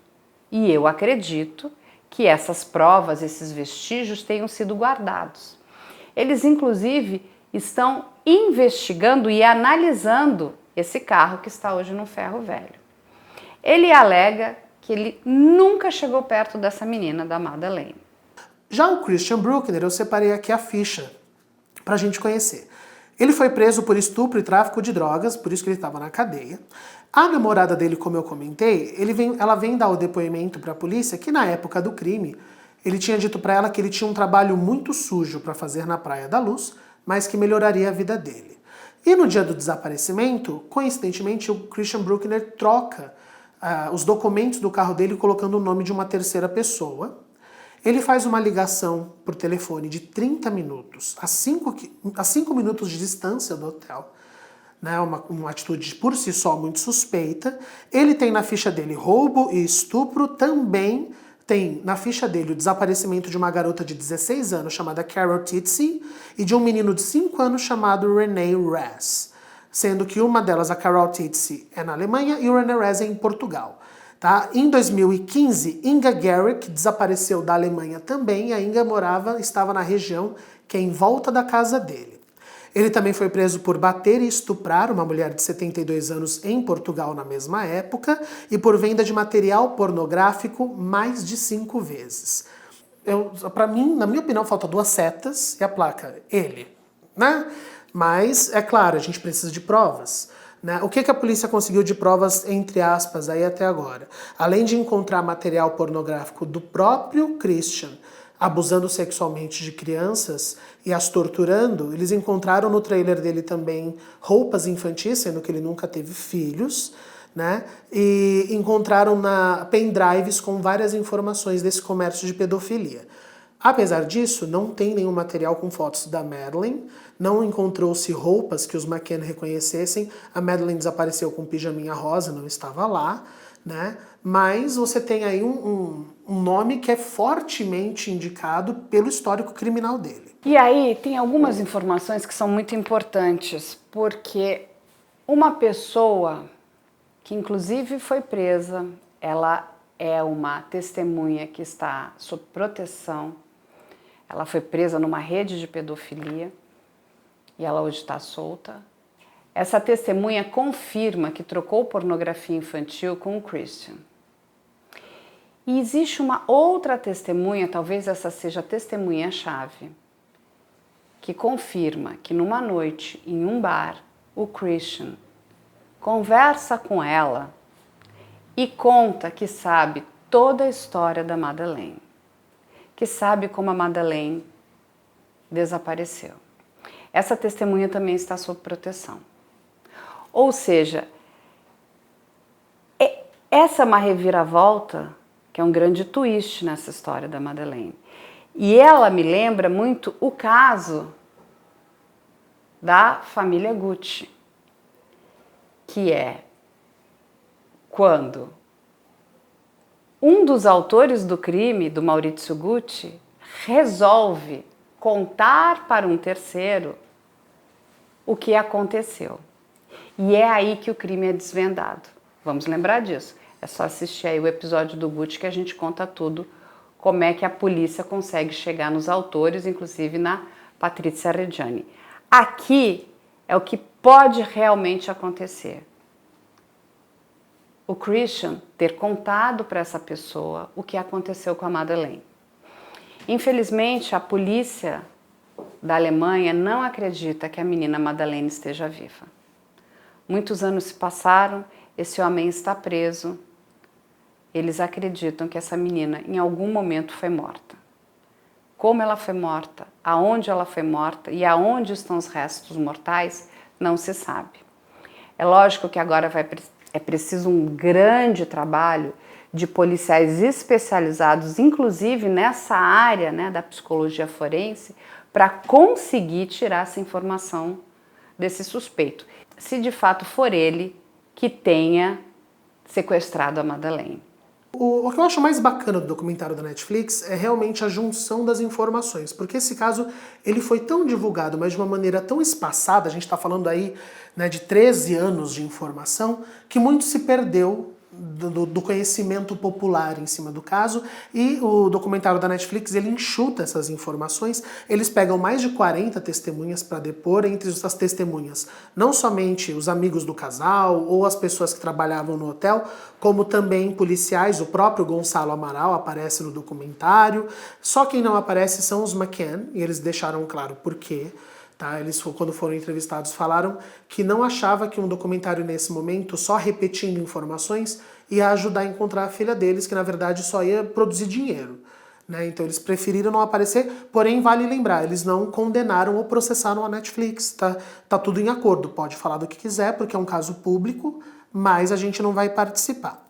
E eu acredito que essas provas, esses vestígios tenham sido guardados. Eles, inclusive, estão investigando e analisando esse carro que está hoje no ferro velho. Ele alega que ele nunca chegou perto dessa menina, da Madeleine. Já o Christian Bruckner, eu separei aqui a ficha pra gente conhecer. Ele foi preso por estupro e tráfico de drogas, por isso que ele estava na cadeia. A namorada dele, como eu comentei, ela vem dar o depoimento para a polícia que na época do crime, ele tinha dito para ela que ele tinha um trabalho muito sujo para fazer na Praia da Luz, mas que melhoraria a vida dele. E no dia do desaparecimento, coincidentemente, o Christian Bruckner troca os documentos do carro dele colocando o nome de uma terceira pessoa. Ele faz uma ligação por telefone de 30 minutos, a 5 minutos de distância do hotel. Né, uma atitude por si só muito suspeita. Ele tem na ficha dele roubo e estupro, também tem na ficha dele o desaparecimento de uma garota de 16 anos chamada Carol Titsey e de um menino de 5 anos chamado René Raz, sendo que uma delas, a Carol Titsey, é na Alemanha e o René Raz é em Portugal. Tá? Em 2015, Inga Garrick desapareceu da Alemanha também, e a Inga estava na região que é em volta da casa dele. Ele também foi preso por bater e estuprar uma mulher de 72 anos em Portugal na mesma época e por venda de material pornográfico mais de 5 vezes. Para mim, na minha opinião, falta 2 setas e a placa, ele, né? Mas, é claro, a gente precisa de provas. Né? O que a polícia conseguiu de provas, entre aspas, aí até agora? Além de encontrar material pornográfico do próprio Christian, abusando sexualmente de crianças e as torturando, eles encontraram no trailer dele também roupas infantis, sendo que ele nunca teve filhos, né? E encontraram pendrives com várias informações desse comércio de pedofilia. Apesar disso, não tem nenhum material com fotos da Madeleine, não encontrou-se roupas que os McCann reconhecessem, a Madeleine desapareceu com pijaminha rosa, não estava lá, né? Mas você tem aí um nome que é fortemente indicado pelo histórico criminal dele. E aí tem algumas informações que são muito importantes, porque uma pessoa que inclusive foi presa, ela é uma testemunha que está sob proteção, ela foi presa numa rede de pedofilia e ela hoje está solta. Essa testemunha confirma que trocou pornografia infantil com o Christian. E existe uma outra testemunha, talvez essa seja a testemunha-chave, que confirma que numa noite, em um bar, o Christian conversa com ela e conta que sabe toda a história da Madeleine, que sabe como a Madeleine desapareceu. Essa testemunha também está sob proteção. Ou seja, essa é uma reviravolta, que é um grande twist nessa história da Madeleine. E ela me lembra muito o caso da família Gucci, que é quando um dos autores do crime, do Maurizio Gucci, resolve contar para um terceiro o que aconteceu. E é aí que o crime é desvendado. Vamos lembrar disso. É só assistir aí o episódio do Gucci que a gente conta tudo, como é que a polícia consegue chegar nos autores, inclusive na Patrizia Reggiani. Aqui é o que pode realmente acontecer? O Christian ter contado para essa pessoa o que aconteceu com a Madeleine. Infelizmente, a polícia da Alemanha não acredita que a menina Madeleine esteja viva. Muitos anos se passaram, esse homem está preso. Eles acreditam que essa menina em algum momento foi morta. Como ela foi morta, aonde ela foi morta e aonde estão os restos mortais, não se sabe. É lógico que agora é preciso um grande trabalho de policiais especializados, inclusive nessa área, né, da psicologia forense, para conseguir tirar essa informação desse suspeito, se de fato for ele que tenha sequestrado a Madeleine. O que eu acho mais bacana do documentário da Netflix é realmente a junção das informações, porque esse caso ele foi tão divulgado, mas de uma maneira tão espaçada, a gente está falando aí, né, de 13 anos de informação, que muito se perdeu do conhecimento popular em cima do caso, e o documentário da Netflix ele enxuta essas informações. Eles pegam mais de 40 testemunhas para depor. Entre essas testemunhas, não somente os amigos do casal ou as pessoas que trabalhavam no hotel, como também policiais. O próprio Gonçalo Amaral aparece no documentário. Só quem não aparece são os McCann, e eles deixaram claro por quê. Tá? Eles, quando foram entrevistados, falaram que não achava que um documentário nesse momento, só repetindo informações, ia ajudar a encontrar a filha deles, que na verdade só ia produzir dinheiro. Né? Então eles preferiram não aparecer, porém vale lembrar, eles não condenaram ou processaram a Netflix. Tá tudo em acordo, pode falar do que quiser, porque é um caso público, mas a gente não vai participar.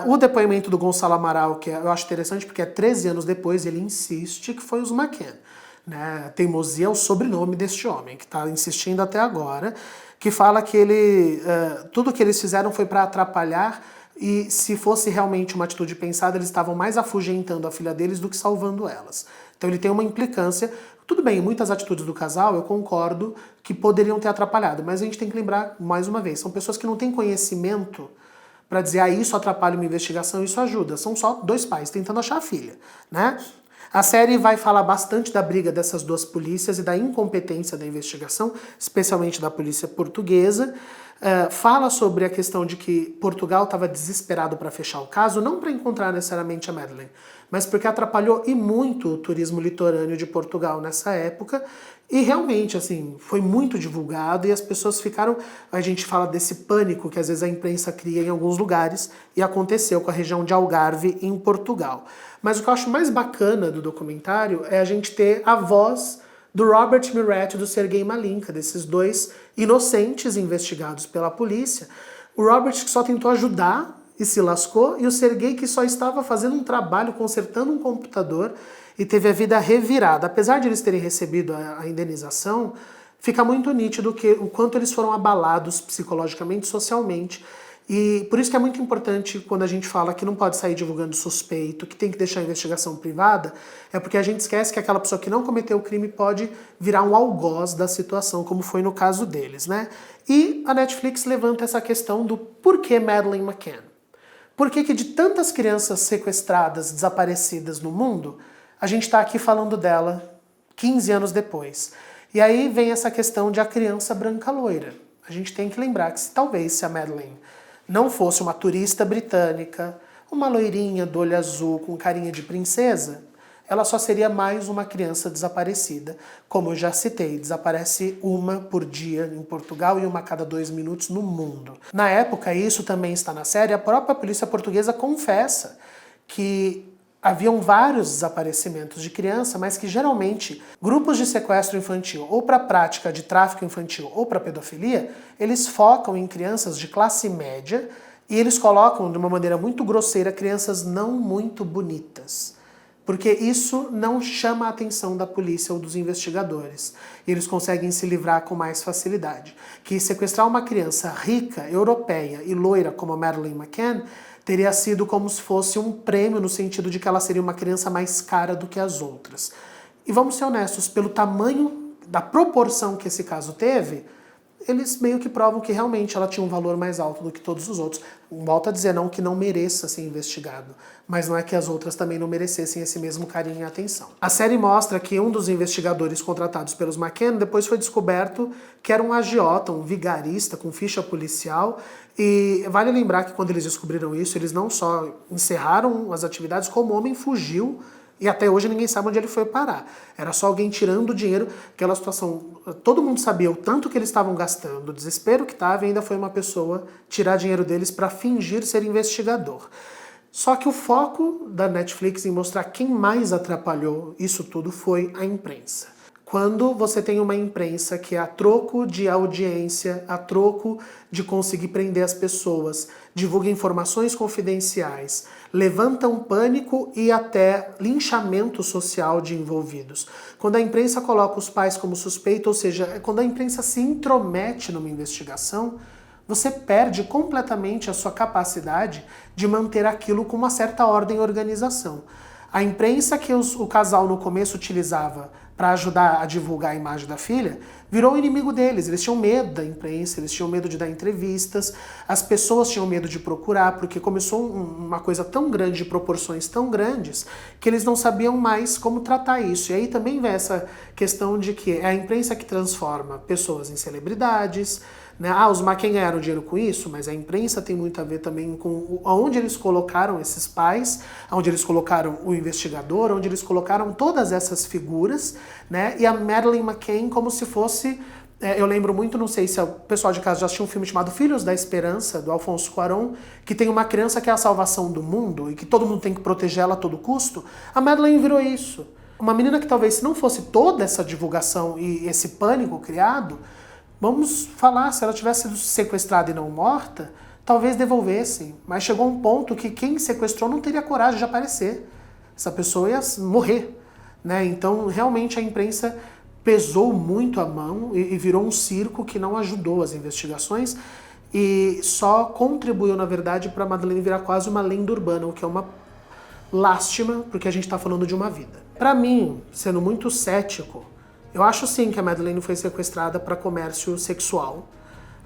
O depoimento do Gonçalo Amaral, que eu acho interessante, porque é 13 anos depois, ele insiste que foi os McCann. Né? Teimosia é o sobrenome deste homem, que está insistindo até agora, que fala que tudo que eles fizeram foi para atrapalhar, e se fosse realmente uma atitude pensada, eles estavam mais afugentando a filha deles do que salvando elas. Então ele tem uma implicância. Tudo bem, muitas atitudes do casal eu concordo que poderiam ter atrapalhado, mas a gente tem que lembrar, mais uma vez, são pessoas que não têm conhecimento para dizer, isso atrapalha uma investigação, isso ajuda. São só dois pais tentando achar a filha, né? A série vai falar bastante da briga dessas duas polícias e da incompetência da investigação, especialmente da polícia portuguesa. Fala sobre a questão de que Portugal estava desesperado para fechar o caso, não para encontrar necessariamente a Madeleine, mas porque atrapalhou e muito o turismo litorâneo de Portugal nessa época. E realmente, assim, foi muito divulgado e as pessoas ficaram... A gente fala desse pânico que às vezes a imprensa cria em alguns lugares, e aconteceu com a região de Algarve, em Portugal. Mas o que eu acho mais bacana do documentário é a gente ter a voz do Robert Murat e do Sergei Malinka, desses dois inocentes investigados pela polícia. O Robert que só tentou ajudar e se lascou, e o Sergei que só estava fazendo um trabalho, consertando um computador, e teve a vida revirada. Apesar de eles terem recebido a indenização, fica muito nítido o quanto eles foram abalados psicologicamente e socialmente. E por isso que é muito importante, quando a gente fala que não pode sair divulgando suspeito, que tem que deixar a investigação privada, é porque a gente esquece que aquela pessoa que não cometeu o crime pode virar um algoz da situação, como foi no caso deles, né? E a Netflix levanta essa questão do porquê Madeleine McCann. Por que de tantas crianças sequestradas, desaparecidas no mundo, a gente está aqui falando dela 15 anos depois? E aí vem essa questão de a criança branca loira. A gente tem que lembrar que se a Madeleine não fosse uma turista britânica, uma loirinha do olho azul com carinha de princesa, ela só seria mais uma criança desaparecida. Como eu já citei, desaparece uma por dia em Portugal e uma a cada 2 minutos no mundo. Na época, isso também está na série, a própria polícia portuguesa confessa que haviam vários desaparecimentos de criança, mas que geralmente grupos de sequestro infantil ou para prática de tráfico infantil ou para pedofilia, eles focam em crianças de classe média e eles colocam de uma maneira muito grosseira crianças não muito bonitas. Porque isso não chama a atenção da polícia ou dos investigadores. E eles conseguem se livrar com mais facilidade. Que sequestrar uma criança rica, europeia e loira como a Madeleine McCann teria sido como se fosse um prêmio, no sentido de que ela seria uma criança mais cara do que as outras. E vamos ser honestos, pelo tamanho da proporção que esse caso teve, eles meio que provam que realmente ela tinha um valor mais alto do que todos os outros. Volto a dizer, não que não mereça ser investigado, mas não é que as outras também não merecessem esse mesmo carinho e atenção. A série mostra que um dos investigadores contratados pelos McCann depois foi descoberto que era um agiota, um vigarista com ficha policial, e vale lembrar que quando eles descobriram isso, eles não só encerraram as atividades, como o homem fugiu. E até hoje ninguém sabe onde ele foi parar. Era só alguém tirando dinheiro, aquela situação. Todo mundo sabia o tanto que eles estavam gastando, o desespero que estava, e ainda foi uma pessoa tirar dinheiro deles para fingir ser investigador. Só que o foco da Netflix em mostrar quem mais atrapalhou isso tudo foi a imprensa. Quando você tem uma imprensa que, a troco de audiência, a troco de conseguir prender as pessoas, divulga informações confidenciais, levanta um pânico e até linchamento social de envolvidos. Quando a imprensa coloca os pais como suspeito, ou seja, quando a imprensa se intromete numa investigação, você perde completamente a sua capacidade de manter aquilo com uma certa ordem e organização. A imprensa que o casal no começo utilizava para ajudar a divulgar a imagem da filha, virou o inimigo deles. Eles tinham medo da imprensa, eles tinham medo de dar entrevistas, as pessoas tinham medo de procurar, porque começou uma coisa tão grande, de proporções tão grandes, que eles não sabiam mais como tratar isso. E aí também vem essa questão de que é a imprensa que transforma pessoas em celebridades, né? Os McCann ganharam dinheiro com isso, mas a imprensa tem muito a ver também com onde eles colocaram esses pais, onde eles colocaram o investigador, onde eles colocaram todas essas figuras, né? E a Madeleine McCann como se fosse... eu lembro muito, não sei se o pessoal de casa já assistiu um filme chamado Filhos da Esperança, do Alfonso Cuarón, que tem uma criança que é a salvação do mundo e que todo mundo tem que proteger ela a todo custo. A Madeleine virou isso. Uma menina que talvez, se não fosse toda essa divulgação e esse pânico criado, vamos falar, se ela tivesse sido sequestrada e não morta, talvez devolvessem. Mas chegou um ponto que quem sequestrou não teria coragem de aparecer. Essa pessoa ia morrer, né? Então, realmente, a imprensa pesou muito a mão e virou um circo que não ajudou as investigações e só contribuiu, na verdade, para a Madeleine virar quase uma lenda urbana, o que é uma lástima, porque a gente está falando de uma vida. Para mim, sendo muito cético, eu acho sim que a Madeleine foi sequestrada para comércio sexual.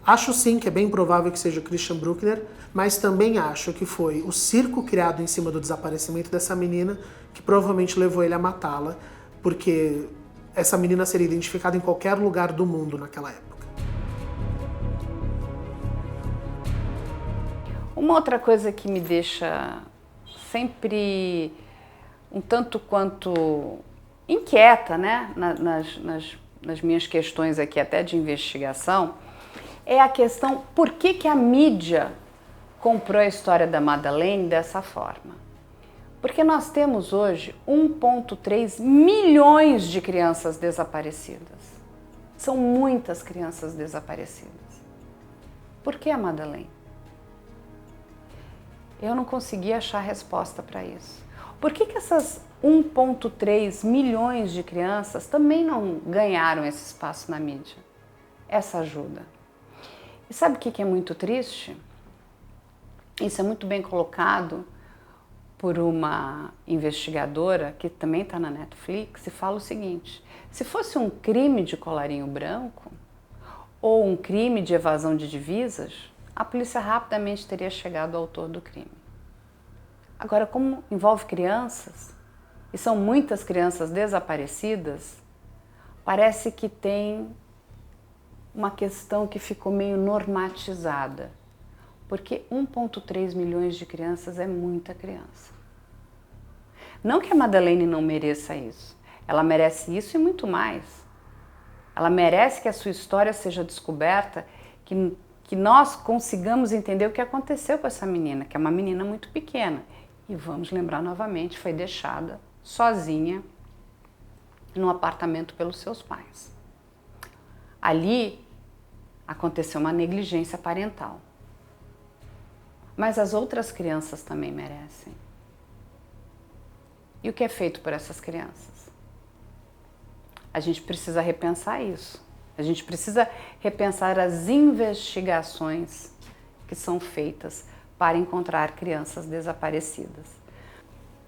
Acho sim que é bem provável que seja o Christian Bruckner, mas também acho que foi o circo criado em cima do desaparecimento dessa menina que provavelmente levou ele a matá-la, porque essa menina seria identificada em qualquer lugar do mundo naquela época. Uma outra coisa que me deixa sempre um tanto quanto inquieta, né, nas minhas questões aqui até de investigação, é a questão por que a mídia comprou a história da Madeleine dessa forma. Porque nós temos hoje 1,3 milhões de crianças desaparecidas. São muitas crianças desaparecidas. Por que a Madeleine? Eu não consegui achar resposta para isso. Por que essas 1,3 milhões de crianças também não ganharam esse espaço na mídia? Essa ajuda. E sabe o que é muito triste? Isso é muito bem colocado por uma investigadora que também está na Netflix e fala o seguinte: se fosse um crime de colarinho branco ou um crime de evasão de divisas, a polícia rapidamente teria chegado ao autor do crime. Agora, como envolve crianças, e são muitas crianças desaparecidas, parece que tem uma questão que ficou meio normatizada, porque 1,3 milhões de crianças é muita criança. Não que a Madeleine não mereça isso, ela merece isso e muito mais. Ela merece que a sua história seja descoberta, que nós consigamos entender o que aconteceu com essa menina, que é uma menina muito pequena. E vamos lembrar novamente, foi deixada sozinha num apartamento pelos seus pais. Ali aconteceu uma negligência parental. Mas as outras crianças também merecem. E o que é feito por essas crianças? A gente precisa repensar isso. A gente precisa repensar as investigações que são feitas para encontrar crianças desaparecidas.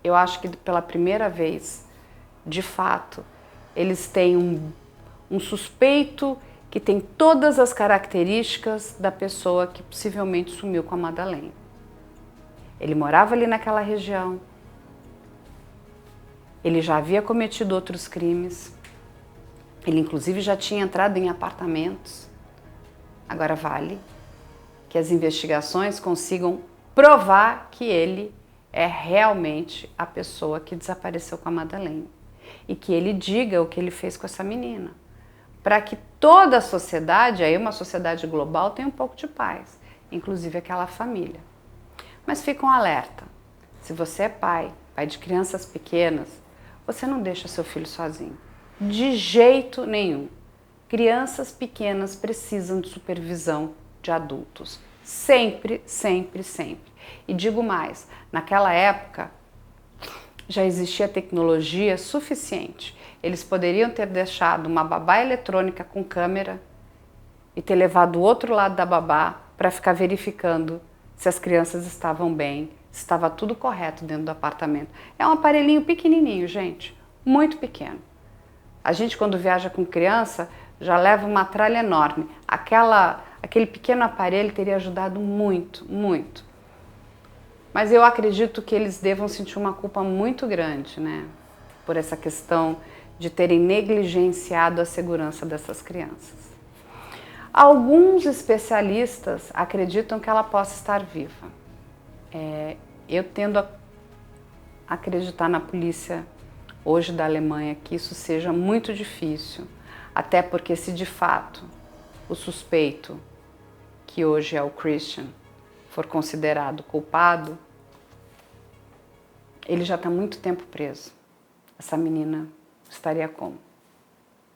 Eu acho que pela primeira vez, de fato, eles têm um suspeito que tem todas as características da pessoa que possivelmente sumiu com a Madeleine. Ele morava ali naquela região, ele já havia cometido outros crimes, ele inclusive já tinha entrado em apartamentos. Agora vale que as investigações consigam provar que ele é realmente a pessoa que desapareceu com a Madeleine e que ele diga o que ele fez com essa menina, para que toda a sociedade, aí uma sociedade global, tenha um pouco de paz, inclusive aquela família. Mas fica um alerta, se você é pai de crianças pequenas, você não deixa seu filho sozinho, de jeito nenhum. Crianças pequenas precisam de supervisão de adultos, sempre, sempre, sempre. E digo mais, naquela época já existia tecnologia suficiente. Eles poderiam ter deixado uma babá eletrônica com câmera e ter levado o outro lado da babá para ficar verificando se as crianças estavam bem, se estava tudo correto dentro do apartamento. É um aparelhinho pequenininho, gente, muito pequeno. A gente, quando viaja com criança, já leva uma tralha enorme. Aquele pequeno aparelho teria ajudado muito, muito. Mas eu acredito que eles devam sentir uma culpa muito grande, né? Por essa questão de terem negligenciado a segurança dessas crianças. Alguns especialistas acreditam que ela possa estar viva. Eu tendo a acreditar na polícia hoje da Alemanha que isso seja muito difícil, até porque se de fato o suspeito, que hoje é o Christian, for considerado culpado, ele já está muito tempo preso. Essa menina estaria como?